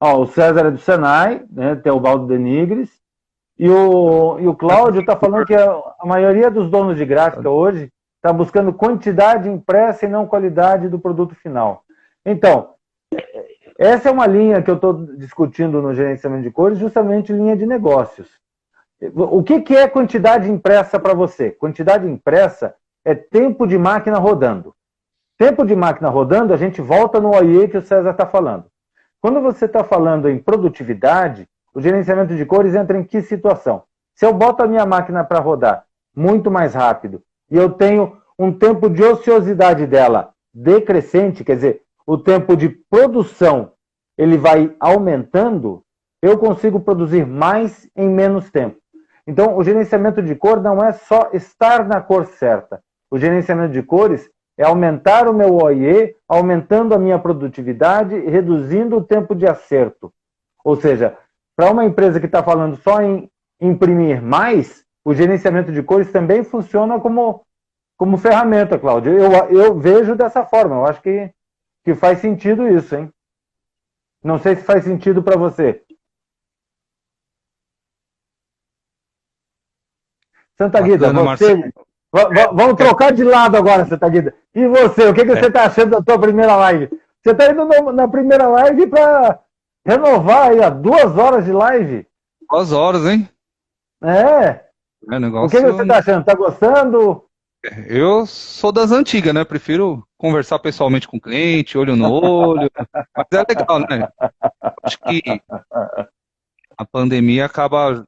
o César é do Senai, né, Teobaldo Denigres, e o Cláudio está falando que a maioria dos donos de gráfica hoje está buscando quantidade impressa e não qualidade do produto final. Então, essa é uma linha que eu estou discutindo no gerenciamento de cores, justamente linha de negócios. O que é quantidade impressa para você? Quantidade impressa é tempo de máquina rodando. Tempo de máquina rodando, a gente volta no OIE que o César está falando. Quando você está falando em produtividade, o gerenciamento de cores entra em que situação? Se eu boto a minha máquina para rodar muito mais rápido e eu tenho um tempo de ociosidade dela decrescente, quer dizer, o tempo de produção ele vai aumentando, eu consigo produzir mais em menos tempo. Então, o gerenciamento de cor não é só estar na cor certa. O gerenciamento de cores é aumentar o meu OIE, aumentando a minha produtividade e reduzindo o tempo de acerto. Ou seja, para uma empresa que está falando só em imprimir mais, o gerenciamento de cores também funciona como ferramenta, Cláudio. Eu vejo dessa forma, eu acho que faz sentido isso, hein? Não sei se faz sentido para você. Santa Guida, você... Vamos trocar de lado agora, Santa Guida. E você, o que você está achando da sua primeira live? Você está indo na primeira live para renovar aí, 2 horas de live. 2 horas, hein? O que você está achando? Está gostando? Eu sou das antigas, né? Prefiro conversar pessoalmente com o cliente, olho no olho. Mas é legal, né? Acho que a pandemia acaba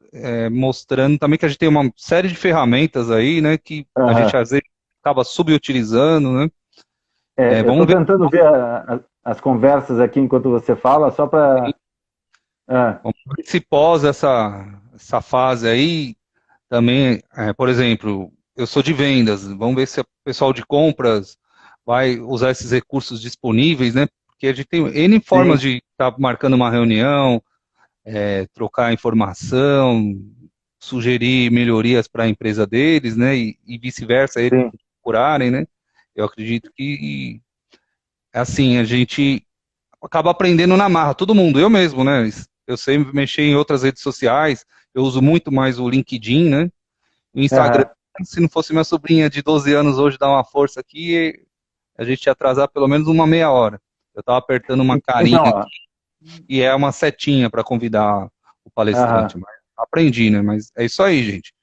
mostrando também que a gente tem uma série de ferramentas aí, né? Que a gente às vezes acaba subutilizando, né? Eu estou tentando ver as conversas aqui enquanto você fala, só para... Vamos ver se pós essa fase aí, também, por exemplo, eu sou de vendas, vamos ver se o pessoal de compras vai usar esses recursos disponíveis, né? Porque a gente tem N formas de estar marcando uma reunião, trocar informação, sugerir melhorias para a empresa deles, né? E vice-versa, eles procurarem, né? Eu acredito que, assim, a gente acaba aprendendo na marra, todo mundo, eu mesmo, né? Eu sei mexer em outras redes sociais, eu uso muito mais o LinkedIn, né? O Instagram, se não fosse minha sobrinha de 12 anos hoje dar uma força aqui, a gente ia atrasar pelo menos uma meia hora. Eu estava apertando uma carinha aqui, e é uma setinha para convidar o palestrante. Mas aprendi, né? Mas é isso aí, gente.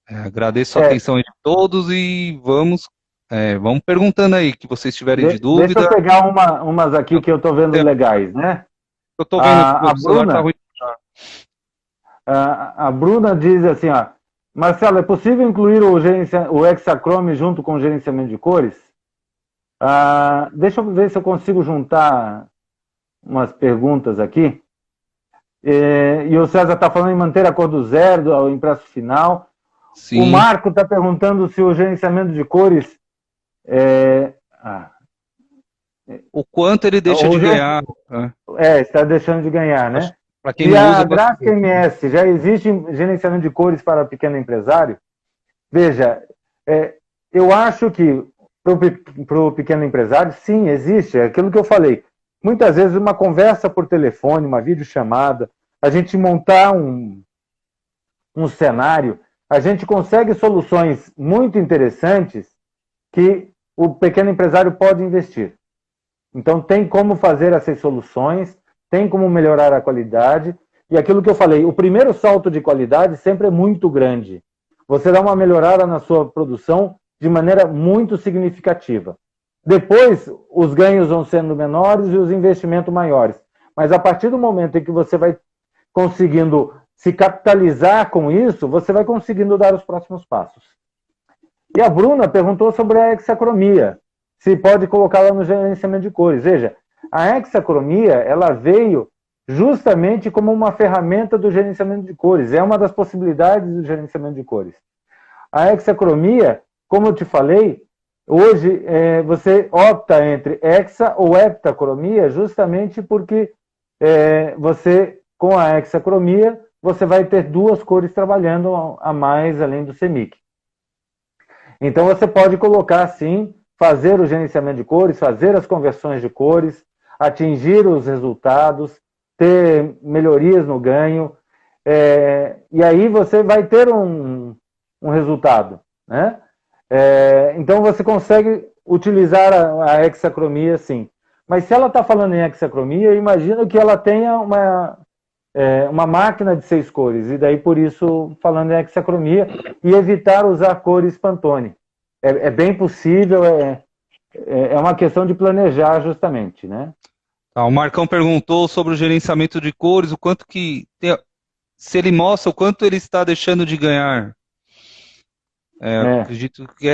Agradeço a atenção de todos e vamos perguntando aí, que vocês tiverem de dúvida. Deixa eu pegar umas aqui que eu estou vendo legais, né? Eu estou vendo que o celular está ruim. A Bruna diz assim, Marcelo, é possível incluir o Hexachrome junto com o gerenciamento de cores? Deixa eu ver se eu consigo juntar umas perguntas aqui. E o César está falando em manter a cor do zero, ao impresso final. Sim. O Marco está perguntando se o gerenciamento de cores... o quanto ele deixa de ganhar. Está deixando de ganhar, né? Para quem não usa, a Gráfica MS, já existe gerenciamento de cores para pequeno empresário? Veja, eu acho que para o pequeno empresário, sim, existe. É aquilo que eu falei. Muitas vezes uma conversa por telefone, uma videochamada, a gente montar um cenário, a gente consegue soluções muito interessantes que o pequeno empresário pode investir. Então tem como fazer essas soluções, tem como melhorar a qualidade, e aquilo que eu falei, o primeiro salto de qualidade sempre é muito grande. Você dá uma melhorada na sua produção de maneira muito significativa. Depois, os ganhos vão sendo menores e os investimentos maiores. Mas a partir do momento em que você vai conseguindo se capitalizar com isso, você vai conseguindo dar os próximos passos. E a Bruna perguntou sobre a hexacromia, se pode colocá-la no gerenciamento de cores. Veja, a hexacromia, ela veio justamente como uma ferramenta do gerenciamento de cores. É uma das possibilidades do gerenciamento de cores. A hexacromia como eu te falei, hoje você opta entre hexa ou heptacromia justamente porque você, com a hexacromia, você vai ter duas cores trabalhando a mais além do CMYK. Então você pode colocar assim, fazer o gerenciamento de cores, fazer as conversões de cores, atingir os resultados, ter melhorias no ganho, e aí você vai ter um resultado, né? Então você consegue utilizar a hexacromia sim. Mas se ela está falando em hexacromia, eu imagino que ela tenha uma máquina de 6 cores, e daí por isso falando em hexacromia, e evitar usar cores Pantone. É bem possível, é uma questão de planejar justamente, né? O Marcão perguntou sobre o gerenciamento de cores, o quanto que se ele mostra o quanto ele está deixando de ganhar. Acredito que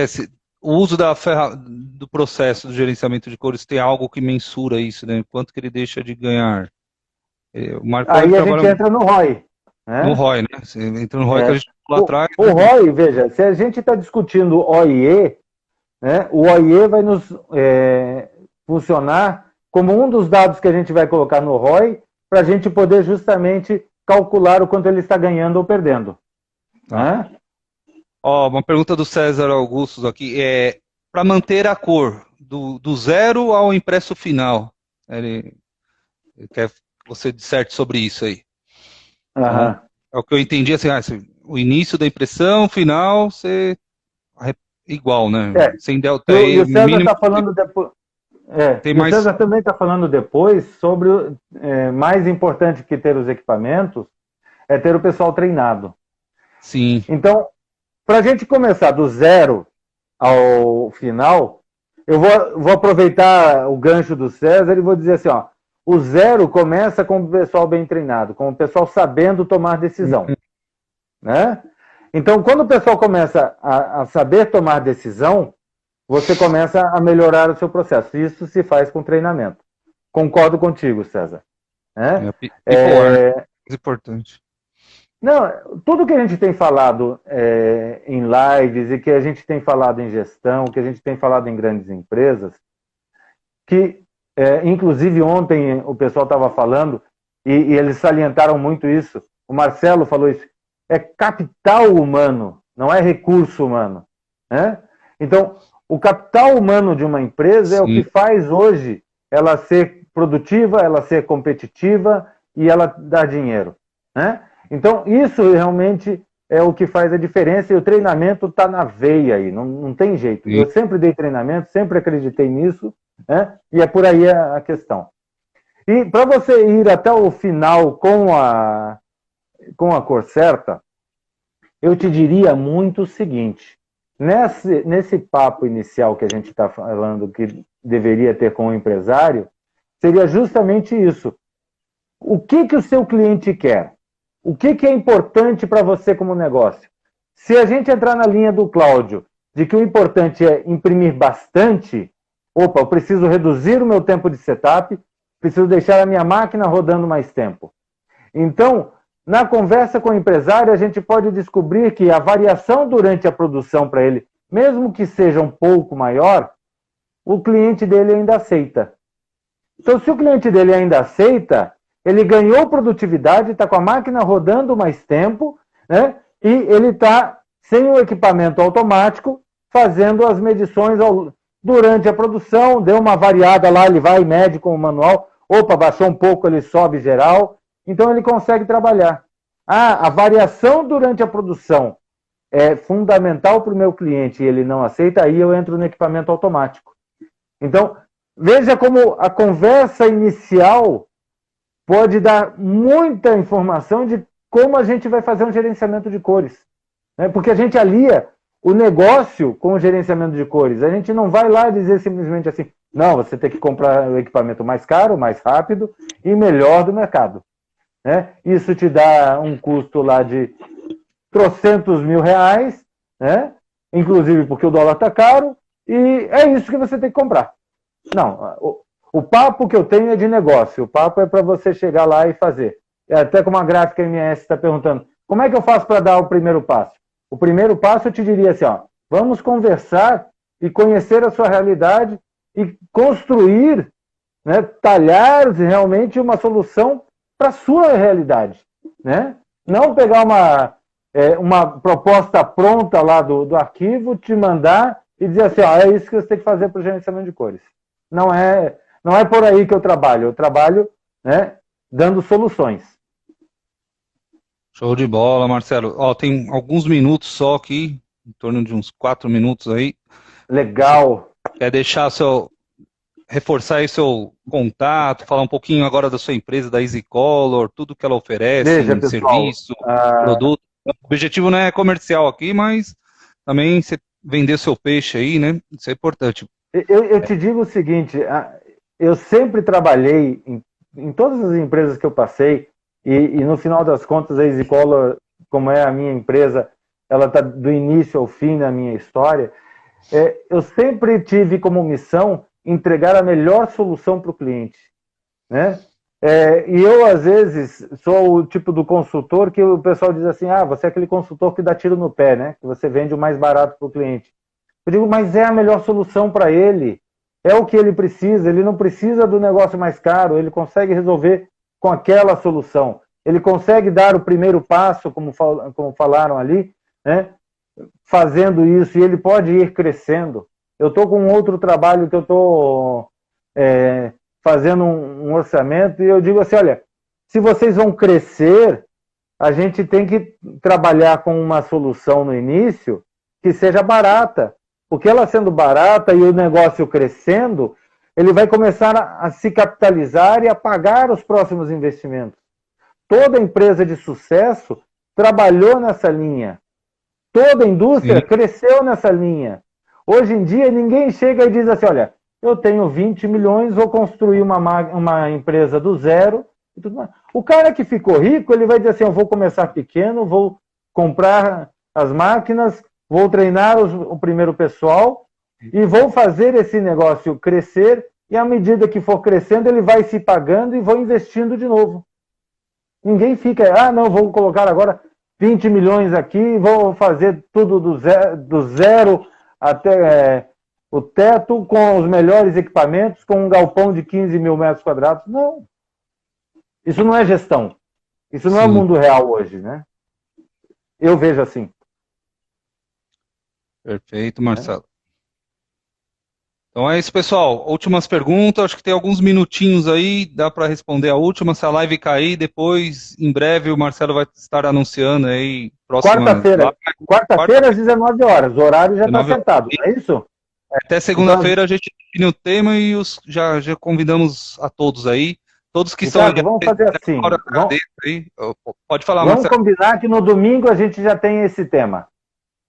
o uso do processo do gerenciamento de cores tem algo que mensura isso, né? Quanto que ele deixa de ganhar. O Marcão, aí a gente entra no ROI. Né? No ROI, né? Você entra no ROI que a gente lá atrás. O ROI, veja, se a gente está discutindo OIE, né, o OIE vai nos funcionar como um dos dados que a gente vai colocar no ROI para a gente poder justamente calcular o quanto ele está ganhando ou perdendo. Né? Uma pergunta do César Augustus aqui. Para manter a cor do zero ao impresso final. Ele quer que você disserte sobre isso aí. Então, é o que eu entendi, assim, o início da impressão, o final, igual, né? Sem delta E o César está falando depois. O César também está falando depois sobre mais importante que ter os equipamentos é ter o pessoal treinado. Sim. Então, para a gente começar do zero ao final, eu vou aproveitar o gancho do César e vou dizer assim, ó, o zero começa com o pessoal bem treinado, com o pessoal sabendo tomar decisão. Né? Então, quando o pessoal começa a saber tomar decisão, você começa a melhorar o seu processo. Isso se faz com treinamento. Concordo contigo, César. Né? É importante. Não, tudo que a gente tem falado em lives e que a gente tem falado em gestão, que a gente tem falado em grandes empresas, que inclusive ontem o pessoal estava falando e eles salientaram muito isso, o Marcelo falou isso, é capital humano, não é recurso humano. Né? Então, o capital humano de uma empresa é o que faz hoje ela ser produtiva, ela ser competitiva e ela dar dinheiro. Né? Então, isso realmente é o que faz a diferença e o treinamento está na veia aí, não tem jeito. Eu sempre dei treinamento, sempre acreditei nisso, né? E é por aí a questão. E para você ir até o final com a cor certa, eu te diria muito o seguinte, nesse papo inicial que a gente está falando que deveria ter com o empresário, seria justamente isso. O que o seu cliente quer? O que é importante para você como negócio? Se a gente entrar na linha do Cláudio, de que o importante é imprimir bastante, eu preciso reduzir o meu tempo de setup, preciso deixar a minha máquina rodando mais tempo. Então, na conversa com o empresário, a gente pode descobrir que a variação durante a produção para ele, mesmo que seja um pouco maior, o cliente dele ainda aceita. Então, se o cliente dele ainda aceita, ele ganhou produtividade, está com a máquina rodando mais tempo, né? E ele está sem o equipamento automático, fazendo as medições durante a produção, deu uma variada lá, ele vai e mede com o manual, baixou um pouco, ele sobe geral, então ele consegue trabalhar. A variação durante a produção é fundamental para o meu cliente e ele não aceita, aí eu entro no equipamento automático. Então, veja como a conversa inicial pode dar muita informação de como a gente vai fazer um gerenciamento de cores. Né? Porque a gente alia o negócio com o gerenciamento de cores. A gente não vai lá dizer simplesmente assim, não, você tem que comprar o equipamento mais caro, mais rápido e melhor do mercado. Né? Isso te dá um custo lá de trocentos mil reais, né? Inclusive porque o dólar está caro, e é isso que você tem que comprar. Não, o papo que eu tenho é de negócio, o papo é para você chegar lá e fazer. Até como a gráfica MS está perguntando, como é que eu faço para dar o primeiro passo? O primeiro passo eu te diria assim, ó, Vamos conversar e conhecer a sua realidade e construir, né, talhar realmente uma solução para a sua realidade, né? Não pegar uma proposta pronta lá do arquivo, te mandar e dizer assim, ó, é isso que você tem que fazer para o gerenciamento de cores. Não é por aí que eu trabalho, né, dando soluções. Show de bola, Marcelo. Ó, tem alguns minutos só aqui, em torno de uns 4 minutos aí. Legal. Você quer deixar reforçar aí seu contato, falar um pouquinho agora da sua empresa, da Easy Color, tudo que ela oferece, Veja, pessoal, serviço, produto. O objetivo não é comercial aqui, mas também você vender seu peixe aí, né? Isso é importante. eu te digo o seguinte, eu sempre trabalhei em todas as empresas que eu passei, e no final das contas a Easy Color, como é a minha empresa, ela está do início ao fim na minha história, eu sempre tive como missão entregar a melhor solução para o cliente, né? E eu, às vezes, sou o tipo do consultor que o pessoal diz assim, você é aquele consultor que dá tiro no pé, né? Que você vende o mais barato para o cliente. Eu digo, mas é a melhor solução para ele, é o que ele precisa, ele não precisa do negócio mais caro, ele consegue resolver com aquela solução, ele consegue dar o primeiro passo, como falaram ali, né? Fazendo isso, e ele pode ir crescendo. Eu estou com outro trabalho que eu estou fazendo um orçamento, e eu digo assim, olha, se vocês vão crescer, a gente tem que trabalhar com uma solução no início que seja barata, porque ela sendo barata e o negócio crescendo, ele vai começar a se capitalizar e a pagar os próximos investimentos. Toda empresa de sucesso trabalhou nessa linha. Toda indústria cresceu nessa linha. Hoje em dia, ninguém chega e diz assim, olha, eu tenho 20 milhões, vou construir uma empresa do zero. E tudo mais. O cara que ficou rico, ele vai dizer assim, eu vou começar pequeno, vou comprar as máquinas, vou treinar o primeiro pessoal e vou fazer esse negócio crescer, e à medida que for crescendo, ele vai se pagando e vou investindo de novo. Ninguém fica, não, vou colocar agora 20 milhões aqui, vou fazer tudo do zero até o teto, com os melhores equipamentos, com um galpão de 15 mil metros quadrados. Não. Isso não é gestão. Isso não é o mundo real hoje, né? Eu vejo assim. Perfeito, Marcelo. Então é isso, pessoal. Últimas perguntas. Acho que tem alguns minutinhos aí. Dá para responder a última. Se a live cair, depois, em breve, o Marcelo vai estar anunciando aí. Quarta-feira, às 19 horas. O horário já está acertado, não é isso? Até segunda-feira a gente define o tema e já convidamos a todos aí. Todos que Ricardo, são... vamos fazer assim. Pode falar, vamos Marcelo. Combinar que no domingo a gente já tem esse tema.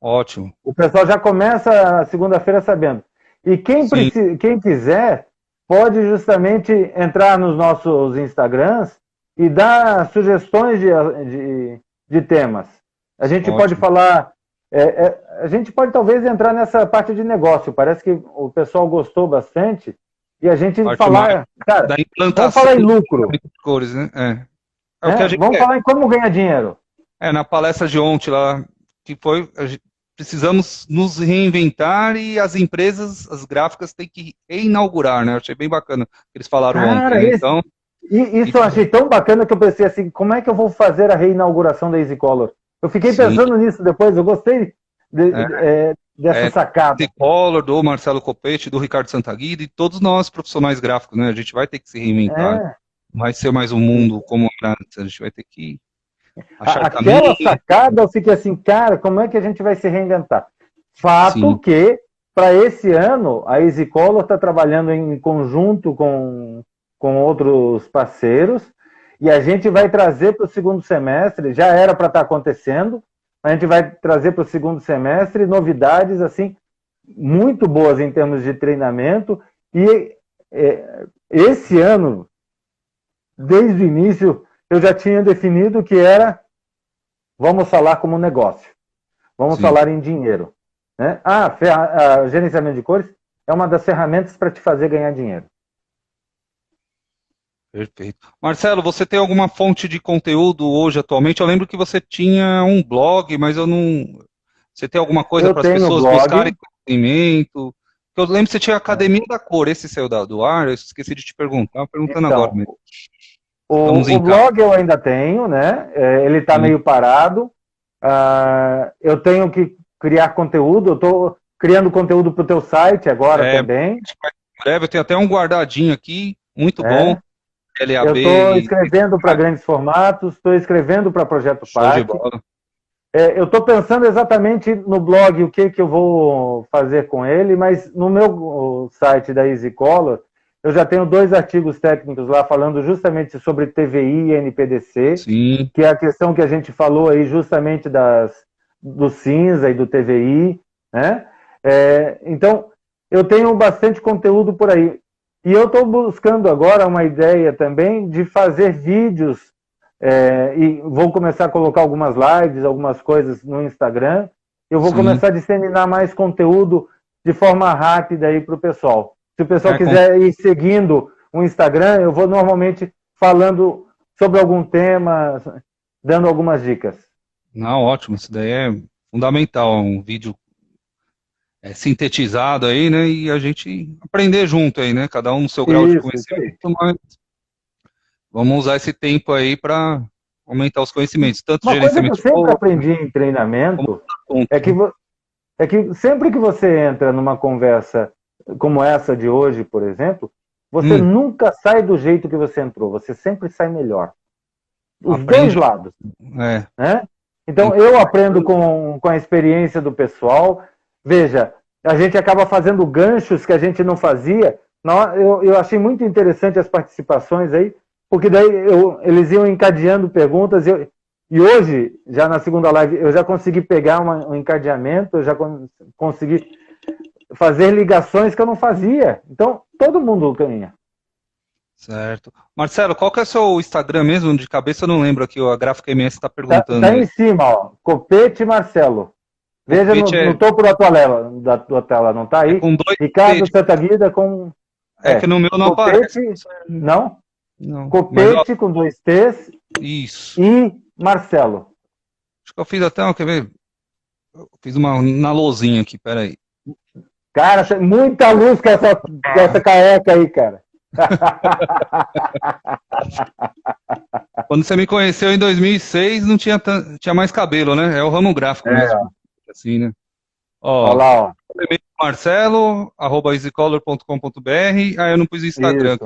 Ótimo. O pessoal já começa a segunda-feira sabendo. E quem quiser pode justamente entrar nos nossos Instagrams e dar sugestões de temas. A gente pode falar... a gente pode talvez entrar nessa parte de negócio. Parece que o pessoal gostou bastante. E a gente falar... Cara, vamos falar em lucro. Cores, né? Vamos falar em como ganhar dinheiro. Na palestra de ontem lá, que foi... Precisamos nos reinventar e as empresas, as gráficas, têm que reinaugurar, né? Eu achei bem bacana que eles falaram ontem. Né? Então, isso eu achei tão bacana que eu pensei assim, como é que eu vou fazer a reinauguração da Easy Color? Eu fiquei pensando nisso depois, eu gostei dessa sacada. Easy Color, do Marcelo Copete, do Ricardo Santaguida e todos nós profissionais gráficos, né? A gente vai ter que se reinventar. Não vai ser mais um mundo como antes, a gente vai ter que... Aquela sacada, eu fiquei assim, cara, como é que a gente vai se reinventar? Fato que, para esse ano, a Easy Color está trabalhando em conjunto com outros parceiros, e a gente vai trazer para o segundo semestre, já era para estar acontecendo, a gente vai trazer para o segundo semestre novidades assim muito boas em termos de treinamento, e esse ano, desde o início, eu já tinha definido que era, vamos falar como negócio, vamos falar em dinheiro. Né? Gerenciamento de cores é uma das ferramentas para te fazer ganhar dinheiro. Perfeito. Marcelo, você tem alguma fonte de conteúdo hoje atualmente? Eu lembro que você tinha um blog, mas eu não... Você tem alguma coisa Eu para as tenho pessoas blog. buscarem conhecimento? Eu lembro que você tinha a Academia da Cor, esse saiu do ar, eu esqueci de te perguntar, perguntando agora Então, mesmo. Estamos em o casa. blog eu ainda tenho, né? Ele está Sim. meio parado. Eu tenho que criar conteúdo. Eu estou criando conteúdo para o teu site agora É, também. em breve, eu tenho até um guardadinho aqui, muito bom, Né? Eu LAB estou e escrevendo para grandes formatos, estou escrevendo para Projeto show de PAC. bola. Eu estou pensando exatamente no blog o que eu vou fazer com ele, mas no meu site da EasyColor, eu já tenho 2 artigos técnicos lá falando justamente sobre TVI e NPDC, Sim, que é a questão que a gente falou aí justamente do cinza e do TVI, né? Então, eu tenho bastante conteúdo por aí. E eu estou buscando agora uma ideia também de fazer vídeos, e vou começar a colocar algumas lives, algumas coisas no Instagram. Eu vou sim. começar a disseminar mais conteúdo de forma rápida aí para o pessoal. Se o pessoal É, quiser ir seguindo o Instagram, eu vou normalmente falando sobre algum tema, dando algumas dicas. não, ótimo, isso daí é fundamental, um vídeo sintetizado aí, né, e a gente aprender junto aí, né, cada um no seu grau de Isso conhecimento, aí. mas vamos usar esse tempo aí para aumentar os conhecimentos, tanto Uma coisa que eu gerenciamento de sempre pouco, aprendi em como treinamento é assunto, que, né? é que sempre que você entra numa conversa como essa de hoje, por exemplo, você Hum, nunca sai do jeito que você entrou, você sempre sai melhor. Os dois aprende, lados, é, né? tem Então, eu aprendo com a experiência do pessoal. Veja, a gente acaba fazendo ganchos que a gente não fazia. Eu achei muito interessante as participações aí, porque daí eles iam encadeando perguntas. E hoje, já na segunda live, eu já consegui pegar um encadeamento, eu já consegui fazer ligações que eu não fazia. Então, todo mundo ganha. certo. Marcelo, qual que é o seu Instagram mesmo? De cabeça eu não lembro aqui, a Gráfica MS está perguntando Tá aí. em cima, ó, Copete Marcelo. O Veja pitch no topo da tua tela, não está é aí? com dois T, Ricardo tipo, Santaguida com. é que no meu não aparece. Copete, não? Não, mas ó, Copete com 2 T's isso. e Marcelo. Acho que eu fiz até, quer ver? Eu fiz uma na lousinha aqui, peraí. Cara, tem muita luz com essa careca aí, cara. Quando você me conheceu em 2006, não tinha, tinha mais cabelo, né? É o ramo gráfico mesmo, É, assim, né? olha Ó, lá, ó. e-mail marcelo@easycolor.com.br. Aí eu não pus o Instagram, Isso,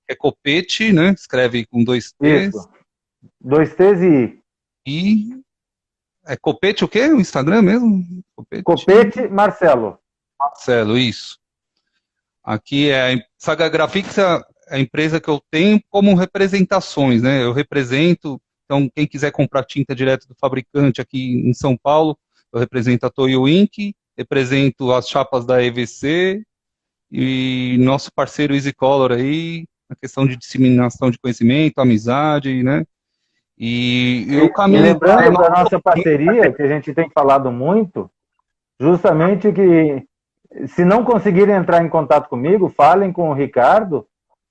é Copete, né? Escreve com dois T's. isso. 2 T's e I. E é Copete o quê? O Instagram mesmo? Copete Copete Marcelo. Marcelo, isso. Aqui é a Saga Graphics, é a empresa que eu tenho como representações, né? Eu represento, então quem quiser comprar tinta direto do fabricante aqui em São Paulo, eu represento a Toyo Ink, represento as chapas da EVC e nosso parceiro Easy Color aí, na questão de disseminação de conhecimento, amizade, né? E eu E caminho para lembrando da nossa parceria, que a gente tem falado muito, justamente que se não conseguirem entrar em contato comigo, falem com o Ricardo,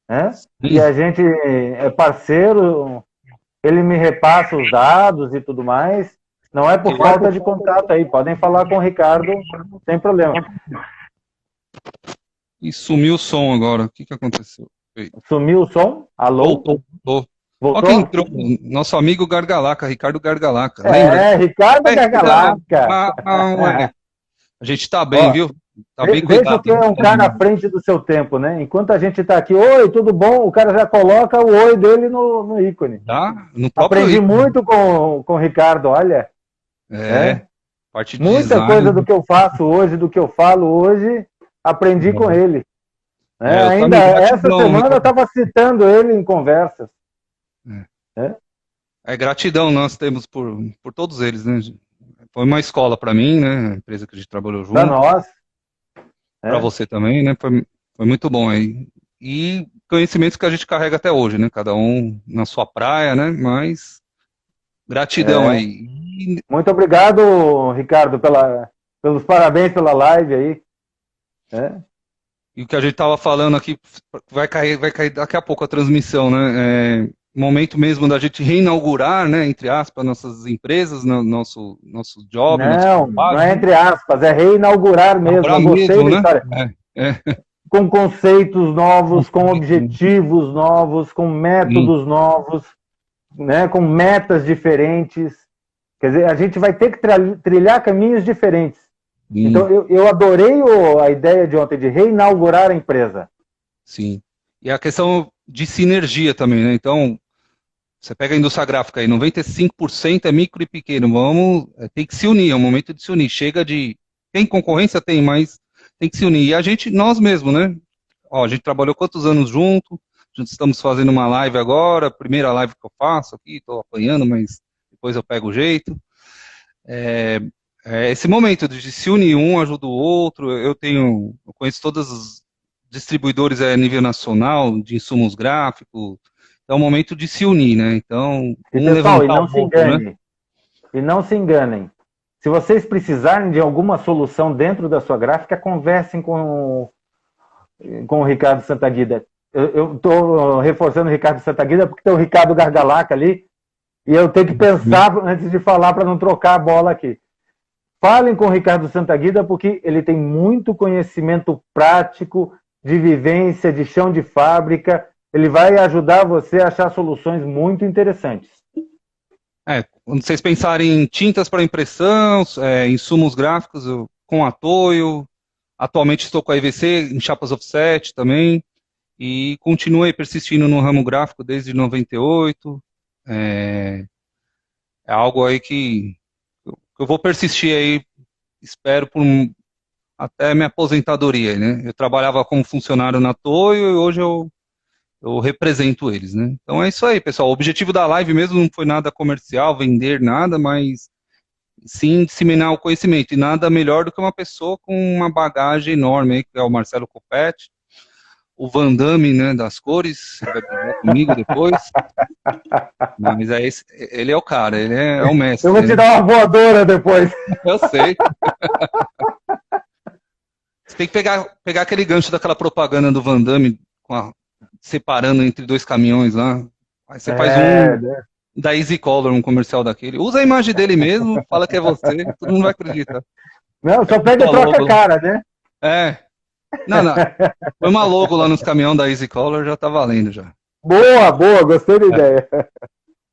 né? Que a gente é parceiro, ele me repassa os dados e tudo mais. Não é por falta de contato aí, podem falar com o Ricardo sem problema. e sumiu o som agora. O que que aconteceu? Sumiu o som? Alô? Voltou. Olha quem Voltou? entrou, nosso amigo Gargalaca, Ricardo Gargalaca. Lembra? Ricardo Então, Gargalaca. a gente tá bem, Ó, viu? Tá bem veja cuidado. que é um cara à frente do seu tempo, né? Enquanto a gente está aqui, oi, tudo bom? O cara já coloca o oi dele no ícone. Tá? No próprio Aprendi ícone. muito com o Ricardo, olha. É, parte de Muita coisa design. do que eu faço hoje, do que eu falo hoje, aprendi com ele. Eu Ainda também, essa gratidão, semana eu viu? estava citando ele em conversas. Né? Gratidão nós temos por todos eles, né? Foi uma escola para mim, né? A empresa que a gente trabalhou Para junto, nós. para Né? você também, né? Foi muito bom aí. E conhecimentos que a gente carrega até hoje, né? Cada um na sua praia, né? Mas gratidão É. aí. Muito obrigado, Ricardo, pelos parabéns pela live aí. Né? E o que a gente estava falando aqui vai cair daqui a pouco a transmissão, né? momento mesmo da gente reinaugurar, né, entre aspas, nossas empresas, nosso job, nosso Não trabalho, é né? entre aspas, é reinaugurar mesmo. Inaugurar Eu gostei mesmo, da né? história. É. Com conceitos novos, com Conceito. objetivos novos, com Sim, métodos novos, né, com metas diferentes. Quer dizer, a gente vai ter que trilhar caminhos diferentes. Então, sim, eu adorei a ideia de ontem de reinaugurar a empresa. sim. E a questão de sinergia também, né? Então, você pega a indústria gráfica aí, 95% é micro e pequeno. Tem que se unir, é o momento de se unir. Chega de. Tem concorrência? Tem, mas tem que se unir. E a gente, nós mesmos, né? Ó, a gente trabalhou quantos anos junto? Estamos fazendo uma live agora, primeira live que eu faço aqui, estou apanhando, mas depois eu pego o jeito. É, é esse momento de se unir, um ajuda o outro. Eu conheço todos os distribuidores a nível nacional de insumos gráficos. É o momento de se unir, né? Então, E, um pessoal, levantar o outro, né? e não se enganem. Se vocês precisarem de alguma solução dentro da sua gráfica, conversem com o Ricardo Santaguida. Eu estou reforçando o Ricardo Santaguida porque tem o Ricardo Gargalaca ali e eu tenho que pensar antes de falar para não trocar a bola aqui. Falem com o Ricardo Santaguida porque ele tem muito conhecimento prático de vivência, de chão de fábrica. Ele vai ajudar você a achar soluções muito interessantes. Quando vocês pensarem em tintas para impressão, insumos gráficos com Atoio, atualmente estou com a EVC em chapas offset também, e continuei persistindo no ramo gráfico desde 98. É, é algo aí que eu vou persistir aí, espero até minha aposentadoria, né? Eu trabalhava como funcionário na Toyo e hoje eu represento eles, né? Então é isso aí, pessoal. O objetivo da live mesmo não foi nada comercial, vender nada, mas sim disseminar o conhecimento. E nada melhor do que uma pessoa com uma bagagem enorme aí, que é o Marcelo Coppetti, o Van Damme, né, das cores, vai brigar comigo depois. Mas ele é o cara, ele é o Eu vou mestre, te né? dar uma voadora depois. Eu sei. Você tem que pegar aquele gancho daquela propaganda do Van Damme separando entre dois caminhões lá. Aí você faz É, né? da Easy Color, um comercial daquele. Usa a imagem dele mesmo, fala que é você, todo mundo vai acreditar. Não, Aí só põe pega e tua troca a logo. cara, né? É. Não. Põe uma logo lá nos caminhões da Easy Color, já tá valendo já. Boa, boa, gostei da É. ideia.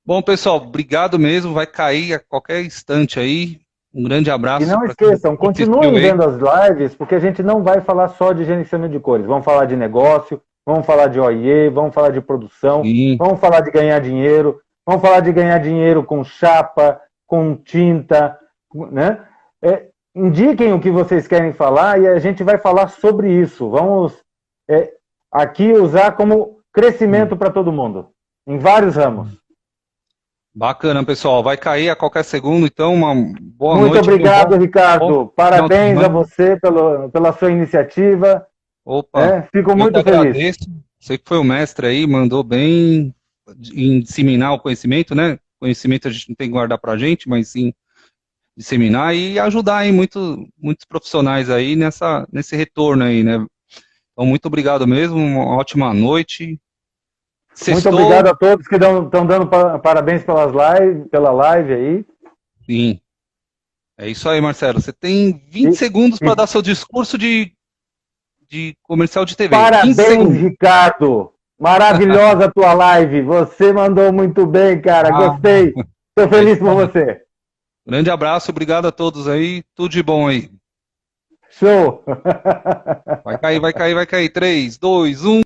Bom, pessoal, obrigado mesmo. Vai cair a qualquer instante aí. Um grande E abraço não para quem esqueçam, assistiu continuem aí. vendo as lives, porque a gente não vai falar só de gerenciamento de cores. Vamos falar de negócio, vamos falar de OIE, vamos falar de produção, Sim, vamos falar de ganhar dinheiro, vamos falar de ganhar dinheiro com chapa, com tinta, né? Indiquem o que vocês querem falar e a gente vai falar sobre isso. Vamos aqui usar como crescimento para todo mundo, em vários ramos. bacana, pessoal. Vai cair a qualquer segundo, então uma boa Muito noite e um obrigado, bom Ricardo. final de Parabéns a semana. você pela sua iniciativa. Opa, Fico eu que muito feliz. agradeço. Você que foi o mestre aí, mandou bem em disseminar o conhecimento, né? Conhecimento a gente não tem que guardar pra gente, mas sim disseminar e ajudar aí muitos profissionais aí nesse retorno aí, né? Então, muito obrigado mesmo, uma ótima noite. Muito Sextou, obrigado a todos que estão dando parabéns pela live aí. sim. É isso aí, Marcelo. Você tem 20 E, segundos para e dar seu discurso de comercial de TV. 15 parabéns, segundos. Ricardo. Maravilhosa a tua live. Você mandou muito bem, cara. Ah, Gostei. Estou é feliz isso por aí. você. Grande abraço, obrigado a todos aí. Tudo de bom aí. Show. Vai cair, vai cair, vai cair. 3, 2, 1.